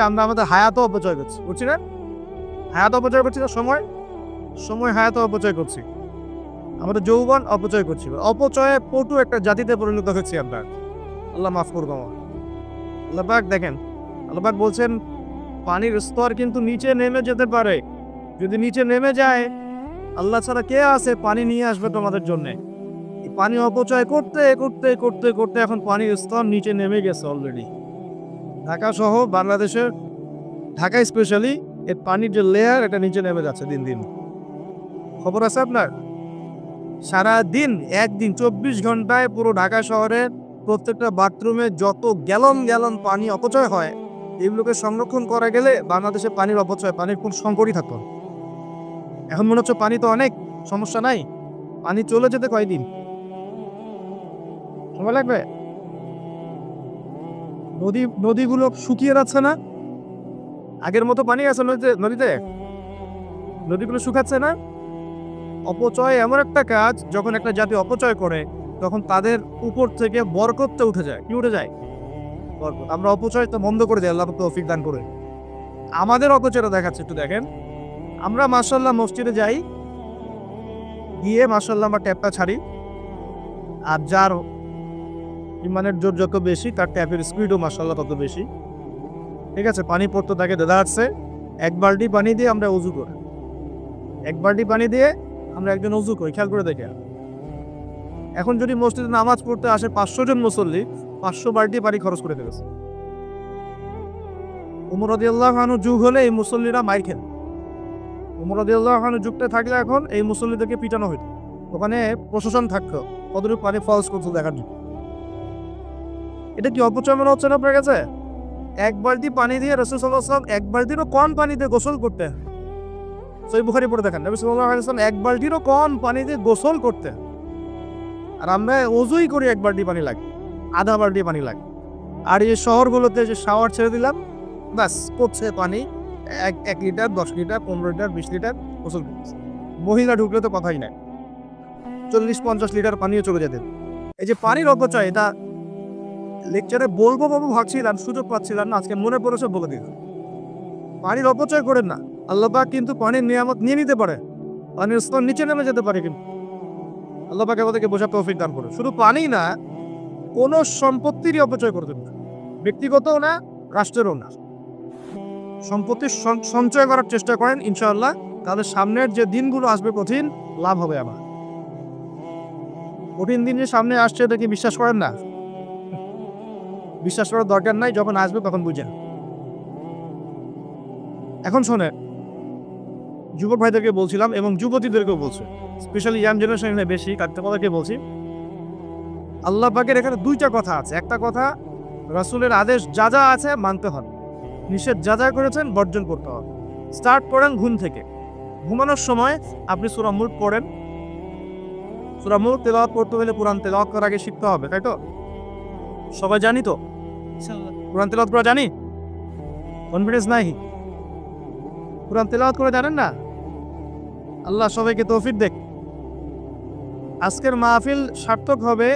আমরা আমাদের হায়াতও অপচয় করছি, বুঝছি না? হায়াত অপচয় করছি না, সময় সময় হায়াতও অপচয় করছি, আমাদের যৌবন অপচয় করছি। অপচয়ে পটু একটা জাতিতে পরিণত হচ্ছি আমরা। আল্লাহ মাফ করবো আমার। আল্লাহ পাক দেখেন, আল্লাহ পাক বলছেন পানির স্তর কিন্তু নিচে নেমে যেতে পারে। যদি নিচে নেমে যায়, আল্লাহ ছাড়া কে আছে পানি নিয়ে আসবে তোমাদের জন্য? এই পানি অপচয় করতে করতে করতে করতে এখন পানির স্তর নিচে নেমে গেছে অলরেডি। ঢাকা সহ বাংলাদেশের, ঢাকা স্পেশালি এর পানির যে লেয়ার, এটা নিচে নেমে যাচ্ছে দিন দিন। খবর আছে আপনার? সারা দিন, একদিন 24 ঘন্টায় পুরো ঢাকা শহরে প্রত্যেকটা বাথরুমে যত গ্যালন গ্যালন পানি অপচয় হয়, এগুলোকে সংরক্ষণ করা গেলে বাংলাদেশে পানির অপচয়, পানির কোন সংকটই থাকতো না। এখন মনে হচ্ছে পানি তো অনেক, সমস্যা নাই। পানি চলে যেতে কয়দিন সময় লাগবে? নদীগুলো শুকিয়ে যাচ্ছে না? আগের মতো পানি আছে নদীতে? নদীগুলো শুকাচ্ছে না? অপচয় এমন একটা কাজ, যখন একটা জাতি অপচয় করে তখন তাদের উপর থেকে বরকতটা উঠে যায়। কি উঠে যায়? বরকত। আমরা অপচয় তো বন্ধ করে দিই, আল্লাহ তৌফিক দান করে। আমাদের অপচয়টা দেখাচ্ছে, একটু দেখেন। আমরা মাশাআল্লাহ মসজিদে যাই, গিয়ে মাশাআল্লাহ আমরা ট্যাপটা ছাড়ি, আর যার ইমানের জোর যত বেশি তার ট্যাপের স্পিডও মাশাআল্লাহ তত বেশি। ঠিক আছে, পানি পড়তে থাকে দেখা যাচ্ছে। এক বালতি পানি দিয়ে আমরা উজু করি, এক বালতি পানি দিয়ে আমরা একজন উজু করি, খেয়াল করে দেখে। এখন যদি মসজিদে নামাজ পড়তে আসে 500 জন মুসল্লি, 500 বালতি পানি খরচ করে ফেলেছে। উমর রাদিয়াল্লাহু আনহু যুগ হলে এই মুসল্লিরা মাইর খেত। উমর রাদিয়াল্লাহু আনহু যুগটা থাকলে এখন এই মুসল্লিদেরকে পিটানো হইতো। ওখানে প্রশাসন থাকতো কতটুকু পানি ফলস করতে দেখার জন্য। এটা কি অপচয় মনে হচ্ছে না আপনার কাছে? এক বালতি পানি দিয়ে রাসূল সাল্লাল্লাহু আলাইহি ওয়াসাল্লাম এক বালতিরও কম পানিতে গোসল করতেন। সহিহ বুখারী পড়ে দেখেন, নবী সাল্লাল্লাহু আলাইহি ওয়াসাল্লাম এক বালতিরও কম পানি দিয়ে গোসল করতেন। আর আমরা ওযুই করি এক বালতি পানি লাগে, আধা বালতি পানি লাগে। আর এই শহরগুলোতে যে শাওয়ার ছেড়ে দিলাম, ব্যাস পড়ছে পানি 1 লিটার, 10 লিটার, 15 লিটার, 20 লিটার গোসল করতেছে। মহিলা ঢুকলে তো কথাই নাই, 40-50 লিটার পানিও চলে যেতেন। এই যে পানির অপচয়, এটা লেকচারে বলবো ভাবছিলাম, সুযোগ পাচ্ছিলাম না, আজকে মনে পড়েছে বলে দিন। পানির অপচয় করেন না। আল্লাহ পাক কিন্তু পানির নিয়ামত নিয়ে নিতে পারে, পানির স্তর নিচে নেমে যেতে পারে, কিন্তু আল্লাহ পাক আমাদেরকে বোঝার তৌফিক দান করে। শুধু পানি না, কোনো সম্পত্তিরই অপচয় করবেন না, ব্যক্তিগতও না, রাষ্ট্রেরও না। সম্পত্তি সঞ্চয় করার চেষ্টা করেন, ইনশাআল্লাহ তাদের সামনের যে দিনগুলো আসবে কঠিন, লাভ হবে আমার। কঠিন দিন যে সামনে আসছে এটা কি বিশ্বাস করেন না? বিশ্বাস করার দরকার নাই, যখন আসবে তখন বুঝেন। এখন শোনেন, যুবক ভাইদেরকে বলছিলাম এবং যুবতীদেরকেও বলছি, স্পেশালি ইয়াং জেনারেশনে বেশি, তাদেরকে বলছি, আল্লাহ পাকের এখানে দুইটা কথা আছে। একটা কথা, রাসূলের আদেশ যা যা আছে মানতে হবে, নিষেধ যা যা করেছেন বর্জন করতে হবে। স্টার্ট করেন ঘুম থেকে। ঘুমানোর সময় আপনি সূরা মুলক পড়েন। সূরা মুলক তেলাওয়াত করতে হলে কোরআন তেলাওয়াত করার আগে শিখতে হবে, তাই তো? সবাই জানি তো কোরআন তেলাওয়াত করা জানি? কনফিডেন্স নাই? কোরআন তেলাওয়াত করে জানেন না? আল্লাহ সবাইকে তৌফিক দেখ। আজকের মাহফিল সার্থক হবে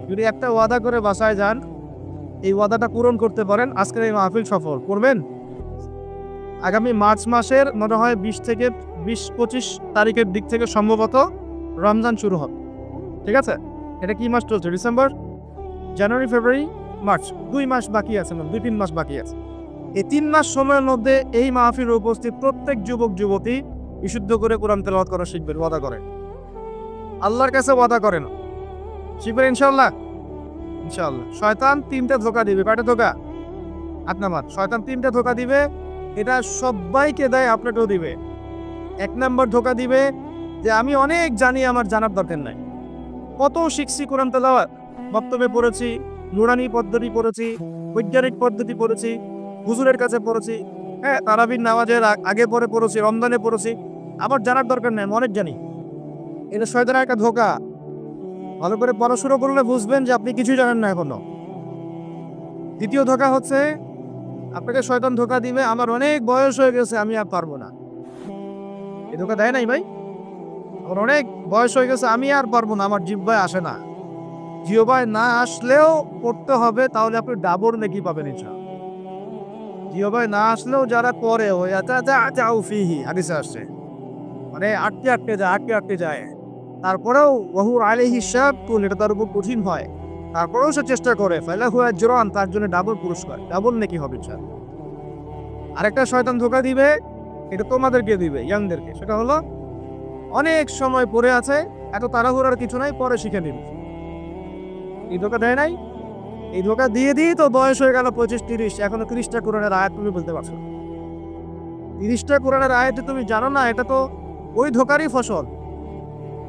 যদি একটা ওয়াদা করে বাসায় যান, এই ওয়াদাটা পূরণ করতে পারেন। আজকের এই মাহফিল সফল করবেন। আগামী মার্চ মাসের মনে হয় 20 থেকে 25 তারিখের দিক থেকে সম্ভবত রমজান শুরু হবে। ঠিক আছে, এটা কি মাস চলছে? ডিসেম্বর, জানুয়ারি, ফেব্রুয়ারি, মার্চ, 2 মাস বাকি আছে, 2-3 মাস বাকি আছে। এই 3 মাস সময়ের মধ্যে এই মাহফিলে উপস্থিত প্রত্যেক যুবক যুবতী বিশুদ্ধ করে কোরআন তেলাওয়াত করা শিখবেন, ওয়াদা করেন। আল্লাহর কাছে ওয়াদা করেন, শিখবেন ইনশাআল্লাহ। ইনশাআল্লাহ। শয়তান 3টা ধোঁকা দিবে। কয়টা ধোঁকা? 8 নাম্বার। শয়তান 3টা ধোঁকা দিবে, এটা সবাইকে দেয়, আপনাকেও দিবে। 1 নাম্বার ধোঁকা দিবে যে আমি অনেক জানি, আমার জানার দরকার নাই। কত শিখছি কোরআন তেলাওয়াত, বক্তব্যে পড়েছি, নুরানি পদ্ধতি পড়েছি, বৈজ্ঞানিক পদ্ধতি পড়েছি, হুজুরের কাছে পড়েছি, হ্যাঁ, তারাবির নামাজের আগে পরে পড়েছি, রমজানে পড়েছি, আমার জানার দরকার নেই, আমি অনেক জানি। এটা শয়তানের একটা ধোঁকা। ভালো করে পড়াশোনা করলে বুঝবেন যে আপনি কিছুই জানেন না এখনো। দ্বিতীয় ধোঁকা হচ্ছে, আপনাকে শয়তান ধোঁকা দিবে আমার অনেক বয়স হয়ে গেছে, আমি আর পারবো না। এই ধোঁকা দেয় নাই ভাই? আমার অনেক বয়স হয়ে গেছে, আমি আর পারবো না, আমার জিহ্বায় আসে না। জিহ্বায় না আসলেও পড়তে হবে, তাহলে আপনি ডাবল নেকি পাবেন ইনশাআল্লাহ। জিহ্বায় না আসলেও যারা পড়ে ওই ফিহি হাদিসে আসছে, মানে আটকে যায়। তারপরেও ওয়াহু আলাইহি শাক্কুন, এটা তার উপর কঠিন হয়, তারপরেও সে চেষ্টা করে, ফালাহু আজরান, তার জন্য ডাবল পুরস্কার, ডাবল নেকি হবে ইনশাআল্লাহ। আরেকটা শয়তান ধোঁকা দিবে, এটা তোমাদেরকে দিবে, ইয়াংদেরকে, সেটা হলো অনেক সময় পড়ে আছে, এত তাড়াহুড়ার কিছু নাই, পরে শিখে নিবে। এই ধোঁকা দেয় নাই? এই ধোঁকা দিয়ে তো বয়স হয়ে গেল 25-30, এখনো 30টা কোরআনের আয়াত তুমি বলতে পারছো না। 30টা কোরআনের আয়াত তুমি জানো না, এটা তো ওই ধোঁকারই ফসল।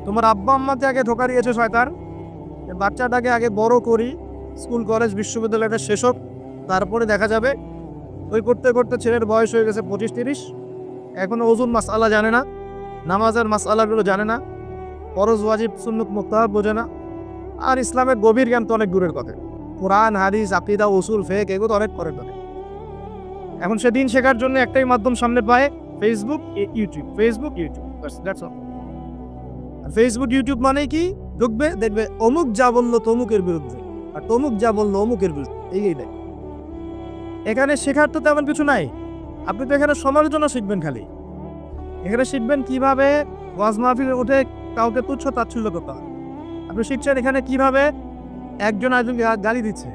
তোমার আব্বা আম্মাকে আগে ধোঁকা দিয়েছে শয়তান, বাচ্চাটাকে আগে বড় করি, স্কুল কলেজ বিশ্ববিদ্যালয়টা শেষ হোক, তারপরে দেখা যাবে। ওই করতে করতে ছেলের বয়স হয়ে গেছে 25-30, এখনো ওজুন মাসআলা জানে না, নামাজের মাসআলাগুলো জানে না, ফরজ ওয়াজিব সুন্নত মুস্তাহাব বোঝে না, আর ইসলামের গভীর জ্ঞান তো অনেক দূরের কথা। কোরআন হাদিস আকীদা উসুল ফিকহ এগুলো অনেক পরের কথা। এখন সে দিন শেখার জন্য একটাই মাধ্যম সামনে পায়, Facebook YouTube. That's all. Facebook YouTube মানে কি? ঢুকবে, দেখবে অমুক যা বললো তমুকের বিরুদ্ধে, আর তমুক যা বললো অমুকের বিরুদ্ধে, এই দেয়। এখানে শেখার তো তেমন কিছু নাই। আপনি তো এখানে সমালোচনা শিখবেন, খালি এখানে শিখবেন কিভাবে ওয়াজ মাহফিলে উঠে কাউকে তুচ্ছ তাচ্ছিল্য করতে হয়। আপনি শিখছেন এখানে কিভাবে একজন আরেকজনকে গালি দিচ্ছে,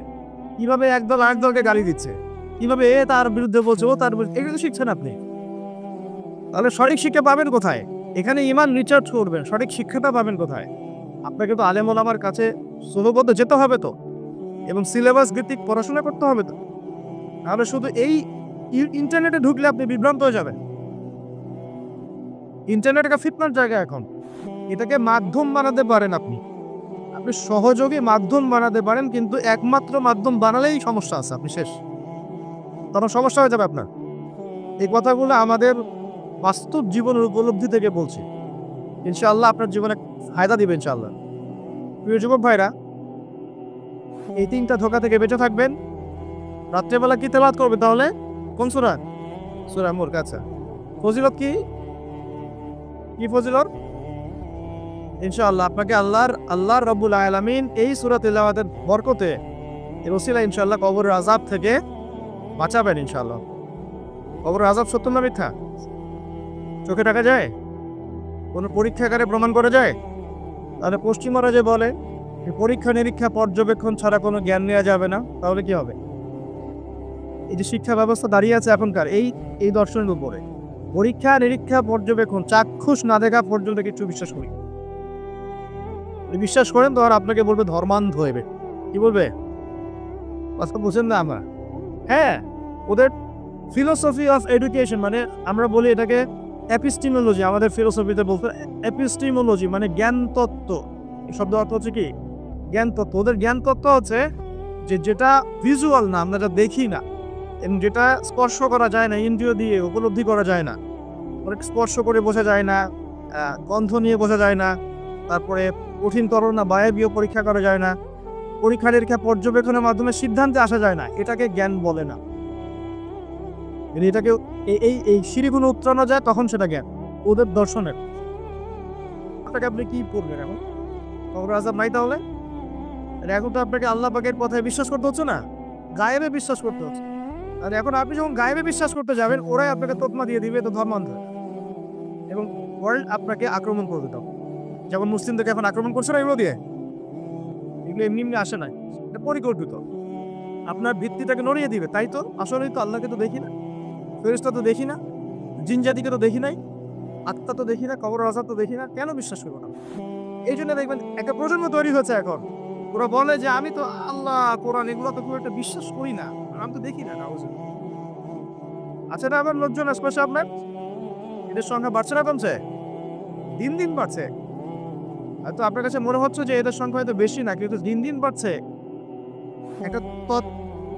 কিভাবে একদল আরেক দলকে গালি দিচ্ছে, কিভাবে এ তার বিরুদ্ধে বলছে, ও তার বিরুদ্ধে, এগুলো শিখছেন আপনি। তাহলে সঠিক শিক্ষা পাবেন কোথায়? এখানে ইমান রিচার্জ করবেন, সঠিক শিক্ষাটা পাবেন কোথায়? আপনাকে তো আলেম ওলামার কাছে সুলভবদ্ধ যেতে হবে তো, এবং সিলেবাস ভিত্তিক পড়াশোনা করতে হবে তো। তাহলে শুধু এই ইন্টারনেটে ঢুকলে আপনি বিভ্রান্ত হয়ে যাবেন। ইন্টারনেট একটা ফিতনার জায়গা এখন, এটাকে মাধ্যম বানাতে পারেন আপনি, আপনি সহযোগী মাধ্যম বানাতে পারেন, কিন্তু একমাত্র মাধ্যম বানালেই সমস্যা আছে, আপনি শেষ, তখন সমস্যা হয়ে যাবে আপনার। এই কথাগুলো আমাদের বাস্তব জীবনের উপলব্ধি থেকে বলছি, ইনশাআল্লাহ আপনার জীবনে ফায়দা দিবে ইনশাআল্লাহ। প্রিয় যুবক ভাইরা, এই 3টা ধোঁকা থেকে বেঁচে থাকবেন। রাত্রেবেলা কি তেলাওয়াত করবে তাহলে? কোন সূরা? সূরা মুলক। আচ্ছা, ফজিলত কি ফজিলত? ইনশাআল্লাহ আপনাকে আল্লাহ রাব্বুল আলামিন এই সূরা তিলাওয়াতের বরকতে, এর ওসিলায় ইনশাআল্লাহ কবরের আযাব থেকে বাঁচাবেন ইনশাআল্লাহ। কবরের আযাব সত্য না মিথ্যা? চোখে দেখা যায়? কোনো পরীক্ষাগারে প্রমাণ করা যায়? তাহলে পশ্চিমারা যে বলে পরীক্ষা নিরীক্ষা পর্যবেক্ষণ ছাড়া কোনো জ্ঞান নেওয়া যাবে না, তাহলে কি হবে? এই যে শিক্ষা ব্যবস্থা দাঁড়িয়ে আছে এখনকার এই দর্শনের উপরে, পরীক্ষা নিরীক্ষা পর্যবেক্ষণ চাক্ষুষ না দেখা পর্যন্ত কিছু বিশ্বাস করি। বিশ্বাস করেন তো আর আপনাকে বলবে ধর্মান্ধ হইবে। কি বলবে? কথা বুঝেন না আমরা? হ্যাঁ, ওদের ফিলোসফি অফ এডুকেশন, মানে আমরা বলি এটাকে এপিস্টিমোলজি, আমাদের ফিলোসফিতে বলতে এপিস্টিমোলজি মানে জ্ঞান তত্ত্ব। এই শব্দ অর্থ হচ্ছে কি? জ্ঞান তত্ত্ব। ওদের জ্ঞান তত্ত্ব হচ্ছে যে যেটা ভিজুয়াল না, আমরা যেটা দেখি না, এবং যেটা স্পর্শ করা যায় না, ইন্দ্রিয় দিয়ে উপলব্ধি করা যায় না, অনেক স্পর্শ করে বোঝা যায় না, গন্ধ নিয়ে বোঝা যায় না, তারপরে কঠিন তরল না বায়বীয় পরীক্ষা করা যায় না, পরীক্ষা নিরীক্ষা পর্যবেক্ষণের মাধ্যমে সিদ্ধান্তে আসা যায় না, এটাকে জ্ঞান বলে না। এটাকে এই সিঁড়িগুলো উত্তরানো যায়, তখন সেটা জ্ঞান ওদের দর্শনের। আপনাকে আপনি কি পড়বেন এখন? কবরের আযাব নাই তাহলে? এখন তো আপনাকে আল্লাহ পাকের কথায় বিশ্বাস করতে হচ্ছে না, গায়েবে বিশ্বাস করতে হচ্ছে। আর এখন আপনি যখন গায়েবে বিশ্বাস করতে যাবেন, ওরাই আপনাকে তকমা দিয়ে দিবে তো ধর্মান্ধ, এবং ওয়ার্ল্ড আপনাকে আক্রমণ করবে। তখন যেমন মুসলিমদেরকে এখন আক্রমণ করছে না এগুলো দিয়ে, এগুলো এমনি এমনি আসে না, এটা পরিকল্পিত। আপনার ভিত্তিটাকে নড়িয়ে দিবে। তাই তো আসলেই তো আল্লাহকে তো দেখি না, ফেরেশতা তো দেখি না, জিন জাতিকে তো দেখি নাই, আত্মা তো দেখি না, কবরের আযাব তো দেখি না, কেন বিশ্বাস করবো না? এই জন্য দেখবেন একটা প্রজন্ম তৈরি হচ্ছে এখন, ওরা বলে যে আমি তো আল্লাহ কোরআন এগুলো তো খুব একটা বিশ্বাস করি না, আমি তো দেখি না। আচ্ছা না, আবার লোকজন আশপাশে আপনার এদের সংখ্যা বাড়ছে না কমছে? দিন দিন বাড়ছে। হয়তো আপনার কাছে মনে হচ্ছে যে এদের সংখ্যা হয়তো বেশি না, কিন্তু দিন দিন বাড়ছে।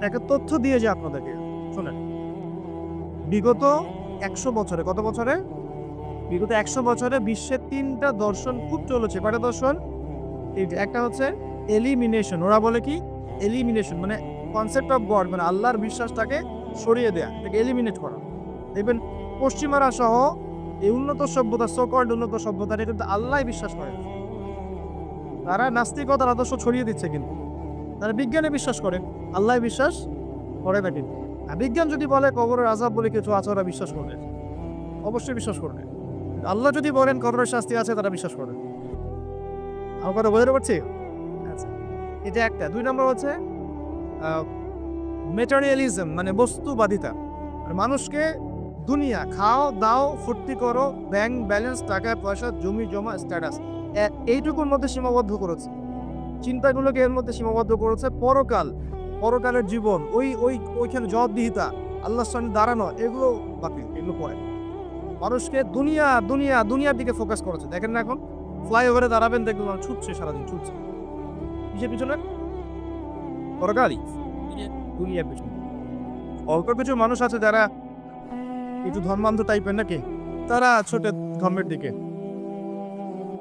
একটা তথ্য দিয়ে যে আপনাদেরকে শোনেন, বিগত 100 বছরে, কত বছরে? বিগত 100 বছরে বিশ্বের 3টা দর্শন খুব চলেছে। কয়টা দর্শন? একটা হচ্ছে এলিমিনেশন, ওরা বলে কি এলিমিনেশন, মানে কনসেপ্ট অফ গড, মানে আল্লাহর বিশ্বাসটাকে সরিয়ে দেয়া, এটাকে এলিমিনেট করা। দেখবেন পশ্চিমারা সহ এই উন্নত সভ্যতা, সো-কল্ড উন্নত সভ্যতা, এটা কিন্তু আল্লাহ বিশ্বাস করে। তারা নাস্তিকতার আদর্শ ছড়িয়ে দিচ্ছে, কিন্তু তারা বিজ্ঞানে বিশ্বাস করে, আল্লাহ বিশ্বাস করে না। কিন্তু আর বিজ্ঞান যদি বলে কবরের আযাব বলে কিছু আছে, ওরা বিশ্বাস করবে, অবশ্যই বিশ্বাস করবে। আল্লাহ যদি বলেন কবরের শাস্তি আছে, তারা বিশ্বাস করবে। আমার কথা বোঝাতে পারছি? আচ্ছা, এটা একটা। 2 নম্বর হচ্ছে মেটেরিয়ালিজম, মানে বস্তুবাদিতা। আর মানুষকে দুনিয়া, খাও দাও ফুর্তি করো, ব্যাংক ব্যালেন্স, টাকা পয়সা, জমি জমা, স্ট্যাটাস, এইটুকুর মধ্যে সীমাবদ্ধ করেছে। চিন্তাগুলোকে এর মধ্যে সীমাবদ্ধ করেছে। পরকাল, পরকালের জীবন, ওইখানে জবাবদিহিতা, আল্লাহর সামনে দাঁড়ানো, এগুলো বাকি, এগুলো পরে। মানুষকে দুনিয়া দুনিয়া দুনিয়ার দিকে ফোকাস করেছে। দেখেন না এখন ফ্লাইওভারে দাঁড়াবেন, দেখবেন ছুটছে, সারাদিন ছুটছে কিসের পিছনে? পরকালই, দুনিয়ার পিছনে। অল্প কিছু মানুষ আছে যারা একটু ধর্মান্ধ টাইপের নাকি, তারা ছোটে ধর্মের দিকে।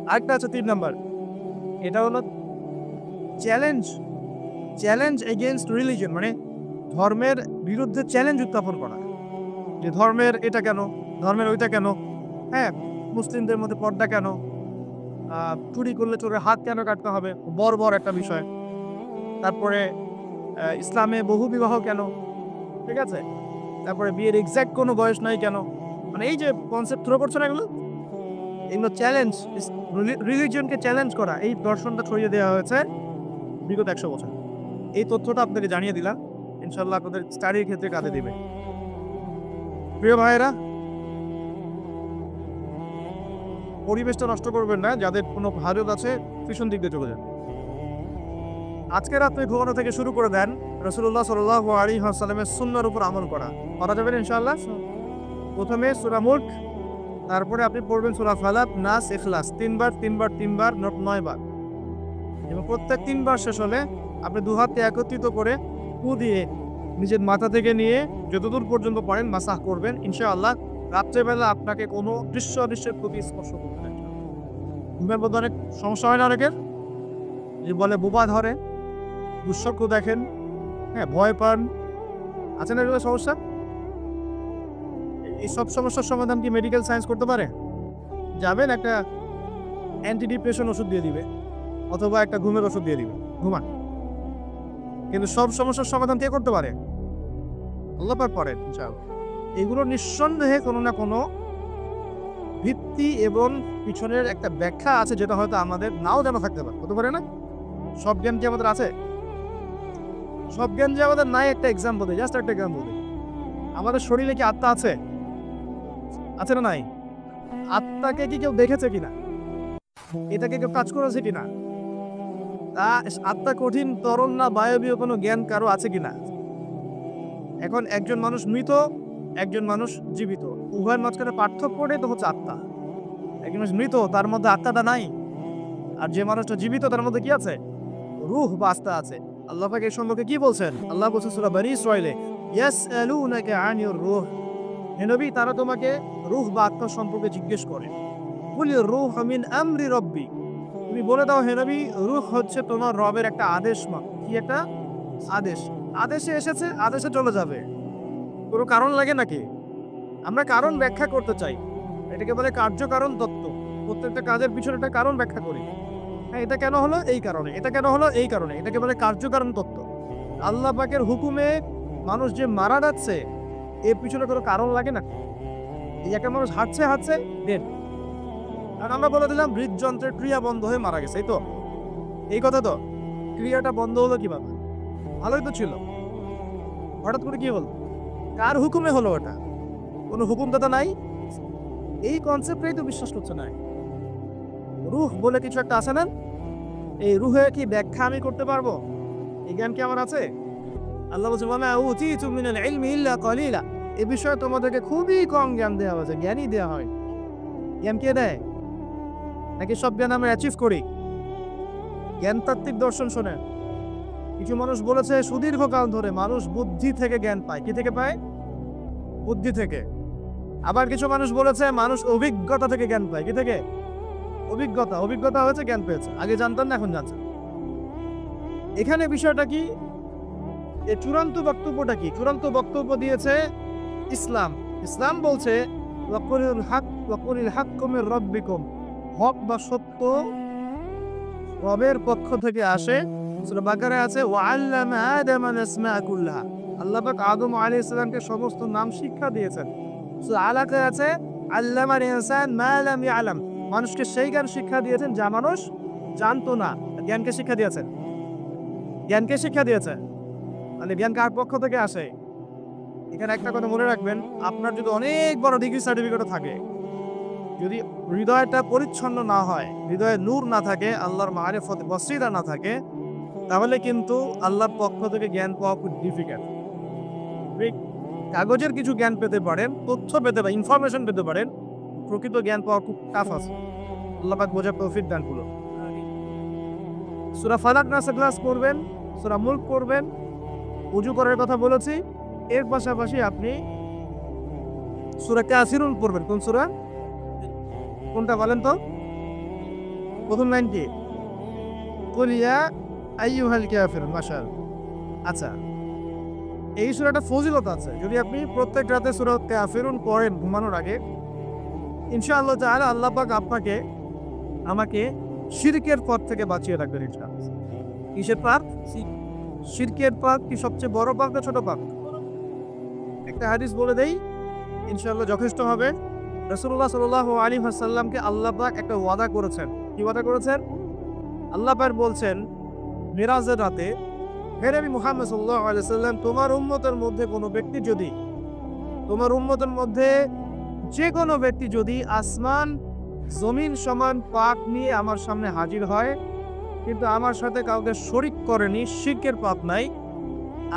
আরেকটা আছে 3 নাম্বার, এটা হলো চ্যালেঞ্জ এগেইনস্ট রিলিজন, মানে ধর্মের বিরুদ্ধে চ্যালেঞ্জ উত্থাপন করা, যে ধর্মের এটা কেন, ধর্মের ওইটা কেন, হ্যাঁ, মুসলিমদের মধ্যে পর্দা কেন, চুরি করলে চোরের হাত কেন কাটতে হবে, বর্বর একটা বিষয়। তারপরে ইসলামে বহু বিবাহ কেন, ঠিক আছে, তারপরে বিয়ের এক্সাক্ট কোনো বয়স নাই কেন, মানে এই যে কনসেপ্ট থ্রো করছে না, এগুলো চ্যালেঞ্জ, রিলিজিয়নকে চ্যালেঞ্জ করা, এই দর্শনটা ছড়িয়ে দেওয়া হয়েছে বিগত 100 বছর। এই তথ্যটা আপনাকে জানিয়ে দিলাম, ইনশাল্লাহ আপনাদের স্টাডির ক্ষেত্রে কাজে দিবে। প্রিয় ভাইয়েরা, পরিবেশটা নষ্ট করবেন না, যাদের কোনো হাজত আছে পিছন দিক দিয়ে চলে যান। আজকে রাত্রে ঘুমানো থেকে শুরু করে দেন রাসূলুল্লাহ সাল্লাল্লাহু আলাইহি ওয়াসাল্লামের সুন্নাহর উপর আমল করা যাবে ইনশাআল্লাহ। প্রথমে সূরা মুলক, তারপরে আপনি পড়বেন সূরা ফালাক, নাস, ইখলাস, 3 বার 9 বার, এবং প্রত্যেক 3 বার শেষ হলে আপনি 2 হাতে একত্রিত করে ফু দিয়ে নিজের মাথা থেকে নিয়ে যতদূর পর্যন্ত পারেন মাসাহ করবেন। ইনশাআল্লাহ রাত্রেবেলা আপনাকে কোনো দৃশ্যের প্রতি স্পর্শ করবে না। ঘুমের মধ্যে অনেক সমস্যা হয় না অনেকের, যে বলে বোবা ধরে, দুঃস্বপ্ন দেখেন, হ্যাঁ, ভয় পান, আছে না এগুলো সমস্যা? এই সব সমস্যার সমাধান কি মেডিকেল সায়েন্স করতে পারে? যাবেন একটা অ্যান্টি ডিপ্রেশন ওষুধ দিয়ে দিবে, অথবা একটা ঘুমের ওষুধ দিয়ে দিবে, ঘুমান। কিন্তু সব সমস্যার সমাধান কে করতে পারে? আল্লাহ পাক পারেন ইনশাআল্লাহ। এগুলো নিঃসন্দেহে কোনো না কোনো ভিত্তি এবং পিছনের একটা ব্যাখ্যা আছে, যেটা হয়তো আমাদের নাও জানা থাকতে পারে, হতে পারে না? সব জ্ঞান কি আমাদের আছে? সব জ্ঞান যে আমাদের নাই, একটা এক্সাম্পল দিই, জাস্ট একটা এক্সাম্পল দিই। আমাদের শরীরে কি আত্মা আছে? আছে না নাই? আত্মাকে কি কেউ দেখেছে কিনা? এটাকে কেউ কাজ করেছে কিনা? আত্মা কঠিন, তরল না বায়বীয় কোনো জ্ঞান কারো আছে কিনা? এখন একজন মানুষ মৃত, একজন মানুষ জীবিত, উভয়ের মাঝখানে পার্থক্যটাই তো হচ্ছে আত্মা। একজন মানুষ মৃত, তার মধ্যে আত্মাটা নাই, আর যে মানুষটা জীবিত তার মধ্যে কি আছে? রূহ বা আত্মা আছে। আল্লাহ পাক এই সম্পর্কে কি বলছেন? আল্লাহ বলছেন সূরা বনী ইসরাঈলে, ইয়াসআলুনাকা আনির রূহ, হে নবী, তারা তোমাকে রূহ বা আত্মা সম্পর্কে জিজ্ঞেস করে। কুলির রূহ মিন আমরি রব্বি, তুমি বলে দাও হে নবী, রূহ হচ্ছে তোমার রবের একটা আদেশ। কি একটা আদেশ? আদেশে এসেছে, আদেশে চলে যাবে, কোনো কারণ লাগে নাকি? আমরা কারণ ব্যাখ্যা করতে চাই, এটাকে বলে কার্যকারণ তত্ত্ব। প্রত্যেকটা কাজের পিছনে একটা কারণ ব্যাখ্যা করি, হ্যাঁ, এটা কেন হলো এই কারণে, এটা কেন হলো এই কারণে, এটাকে বলে কার্যকারণ তত্ত্ব। আল্লাহ পাকের হুকুমে মানুষ যে মারা যাচ্ছে, এর পিছনে কোনো কারণ লাগে না। এই একটা মানুষ হাঁটছে দেন, আর আমরা বলে দিলাম হৃদযন্ত্রের ক্রিয়া বন্ধ হয়ে মারা গেছে, এই তো, এই কথা তো। ক্রিয়াটা বন্ধ হলো কিভাবে? ভালোই তো ছিল, হঠাৎ করে কি হলো? কার হুকুমে হলো? ওটা কোনো হুকুমদাতা নাই, এই কনসেপ্টটাই তো বিশ্বাস করছে না। রূহ বলে কিছু একটা আছে না, এই রূহে কি ব্যাখ্যা আমি করতে পারবো? এই জ্ঞান কি আমার আছে? আল্লাহ বলছে, ওয়া মা উতীতু মিনাল ইলমি ইল্লা কলিলা, এই বিষয়ে তোমাদেরকে খুবই কম জ্ঞান দেওয়া হয়েছে, জ্ঞানই দেওয়া হয়। জ্ঞান কে দেয়? নাকি সব জ্ঞান আমরা অ্যাচিভ করি? জ্ঞানতাত্ত্বিক দর্শন শোনেন, কিছু মানুষ বলেছে সুদীর্ঘকাল ধরে মানুষ বুদ্ধি থেকে জ্ঞান পায়। কি থেকে পায়? বুদ্ধি থেকে। আবার কিছু মানুষ বলেছে মানুষ অভিজ্ঞতা থেকে জ্ঞান পায়। কি থেকে? অভিজ্ঞতা হয়েছে, জ্ঞান পেয়েছে, আগে জানতাম না, এখন জানছেন। এখানে বিষয়টা কি? এই চূড়ান্ত বক্তব্যটা কি? চূড়ান্ত বক্তব্য দিয়েছে ইসলাম। ইসলাম বলছে ওয়াকুলিল হাক্কু মির রাব্বিকুম, হক বা সত্য রবের পক্ষ থেকে আসে। সূরা বাকারায় আছে ওয়া আল্লামা আদামা আল-আসমাআ কুল্লাহা, আল্লাহ পাক আদম আলাইহিস সালামকে সমস্ত নাম শিক্ষা দিয়েছেন। সূরা আলাকে আছে আল্লামাল ইনসান মা লাম ইয়ালাম, মানুষকে সেই জ্ঞান শিক্ষা দিয়েছেন যা মানুষ জানতো না। জ্ঞানকে শিক্ষা দিয়েছেন, জ্ঞানকে শিক্ষা দিয়েছেন, মানে জ্ঞান কার পক্ষ থেকে আসে? এখানে একটা কথা মনে রাখবেন, আপনার যদি অনেক বড় ডিগ্রি সার্টিফিকেটও থাকে, যদি হৃদয়টা পরিচ্ছন্ন না হয়, হৃদয়ে নূর না থাকে, আল্লাহর মারিফত বসিরা না থাকে, তাহলে কিন্তু আল্লাহর পক্ষ থেকে জ্ঞান পাওয়া খুব ডিফিকাল্ট। কাগজের কিছু জ্ঞান পেতে পারেন, তথ্য পেতে পারেন, ইনফরমেশন পেতে পারেন, প্রকৃত জ্ঞান পাওয়া খুব টাফ আছে। আল্লাহ পাক বোঝার তৌফিক দান করুন। সূরা ফালাক নাস ক্লাস করবেন, সূরা মুলক করবেন, ওযু করার কথা বলেছি। এর পাশাপাশি আপনি সূরা কাফিরুন পড়বেন। কোন সূরা? কোনটা বলেন তো? প্রথম লাইন কি? কুল ইয়া আইয়ুহাল কাফিরুন। মাশাআল্লাহ। আচ্ছা, এই সূরাটা ফজিলত আছে। যদি আপনি প্রত্যেক রাতে সূরা কাফিরুন পড়েন ঘুমানোর আগে, ইনশাআল্লাহ তাআলা আল্লাহ পাক আপনাকে আমাকে শিরকের পথ থেকে বাঁচিয়ে রাখবেন ইনশাআল্লাহ। কিসের পাপ? শিরকের পাপ কি সবচেয়ে বড় পাপ না ছোট পাপ? একটা হাদিস বলে দেই, ইনশাআল্লাহ যথেষ্ট হবে। রাসূলুল্লাহ সাল্লাল্লাহু আলাইহি ওয়াসাল্লামকে আল্লাহ পাক একটা ওয়াদা করেছেন। কি ওয়াদা করেছেন? আল্লাহ পাক বলছেন মিরাজের রাতে, হে নবী মুহাম্মদ সাল্লাল্লাহু আলাইহি ওয়াসাল্লাম, তোমার উম্মতের মধ্যে কোনো ব্যক্তি যদি, তোমার উম্মতের মধ্যে যে কোনো ব্যক্তি যদি আসমান জমিন সমান পাপ নিয়ে আমার সামনে হাজির হয়, কিন্তু আমার সাথে কাউকে শরিক করেনি, শিরকের পাপ নাই,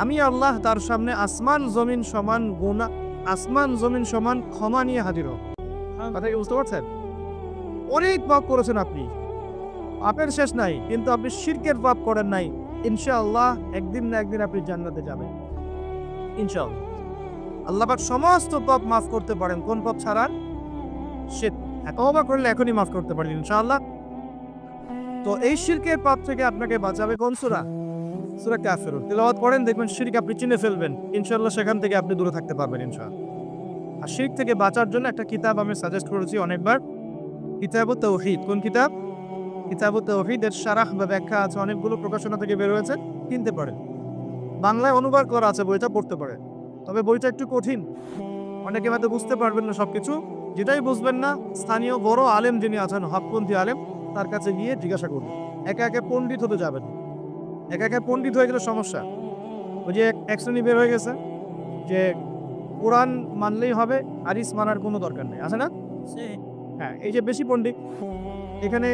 আমি আল্লাহ তার সামনে আসমান জমিন সমান গুনাহ, আসমান জমিন সমান ক্ষমা নিয়ে হাজির হব। কথা কি বুঝতে পারছেন? অনেক পাপ করেছেন আপনি, পাপের শেষ নাই, কিন্তু আপনি শিরকের পাপ করেন নাই। ইনশাআল্লাহ একদিন না একদিন আপনি জান্নাতে যাবেন ইনশাআল্লাহ। আল্লাহ পাক সমস্ত পাপ মাফ করতে পারেন, কোন পাপ ছাড়া? শিরক। তওবা করলে এখনই মাফ করতে পারেন ইনশাআল্লাহ। তো এই শিরকের পাপ থেকে আপনাকে বাঁচাবে কোন সূরা? সূরা কাফিরুন। তেলাওয়াত করেন, দেখবেন শিরক আপনি চিনে ফেলবেন ইনশাআল্লাহ, সেখান থেকে আপনি দূরে থাকতে পারবেন ইনশাআল্লাহ। আর শিরক থেকে বাঁচার জন্য একটা কিতাব আমি সাজেস্ট করেছি অনেকবার, কিতাবুত তাওহীদ। কোন কিতাব? কিতাবুত তাওহীদ। এর শারাহ বা ব্যাখ্যা আছে, অনেকগুলো প্রকাশনা থেকে বের হয়েছে, কিনতে পারেন। বাংলায় অনুবাদ করা আছে, বইটা পড়তে পারেন। তবে বইটা একটু কঠিন, অনেকে হয়তো বুঝতে পারবেন না সবকিছু। যেটাই বুঝবেন না, স্থানীয় বড় আলেম যিনি আছেন, হকপন্থী আলেম, তার কাছে গিয়ে জিজ্ঞাসা করুন। একা একা পণ্ডিত হতে যাবেন, একা একা পণ্ডিত হয়ে গেলে সমস্যা। ওই যে এক শ্রেণী বের হয়ে গেছে যে কোরআন মানলেই হবে, হাদিস মানার কোনো দরকার নেই, আছে না? হ্যাঁ, এই যে বেশি পণ্ডিত এখানে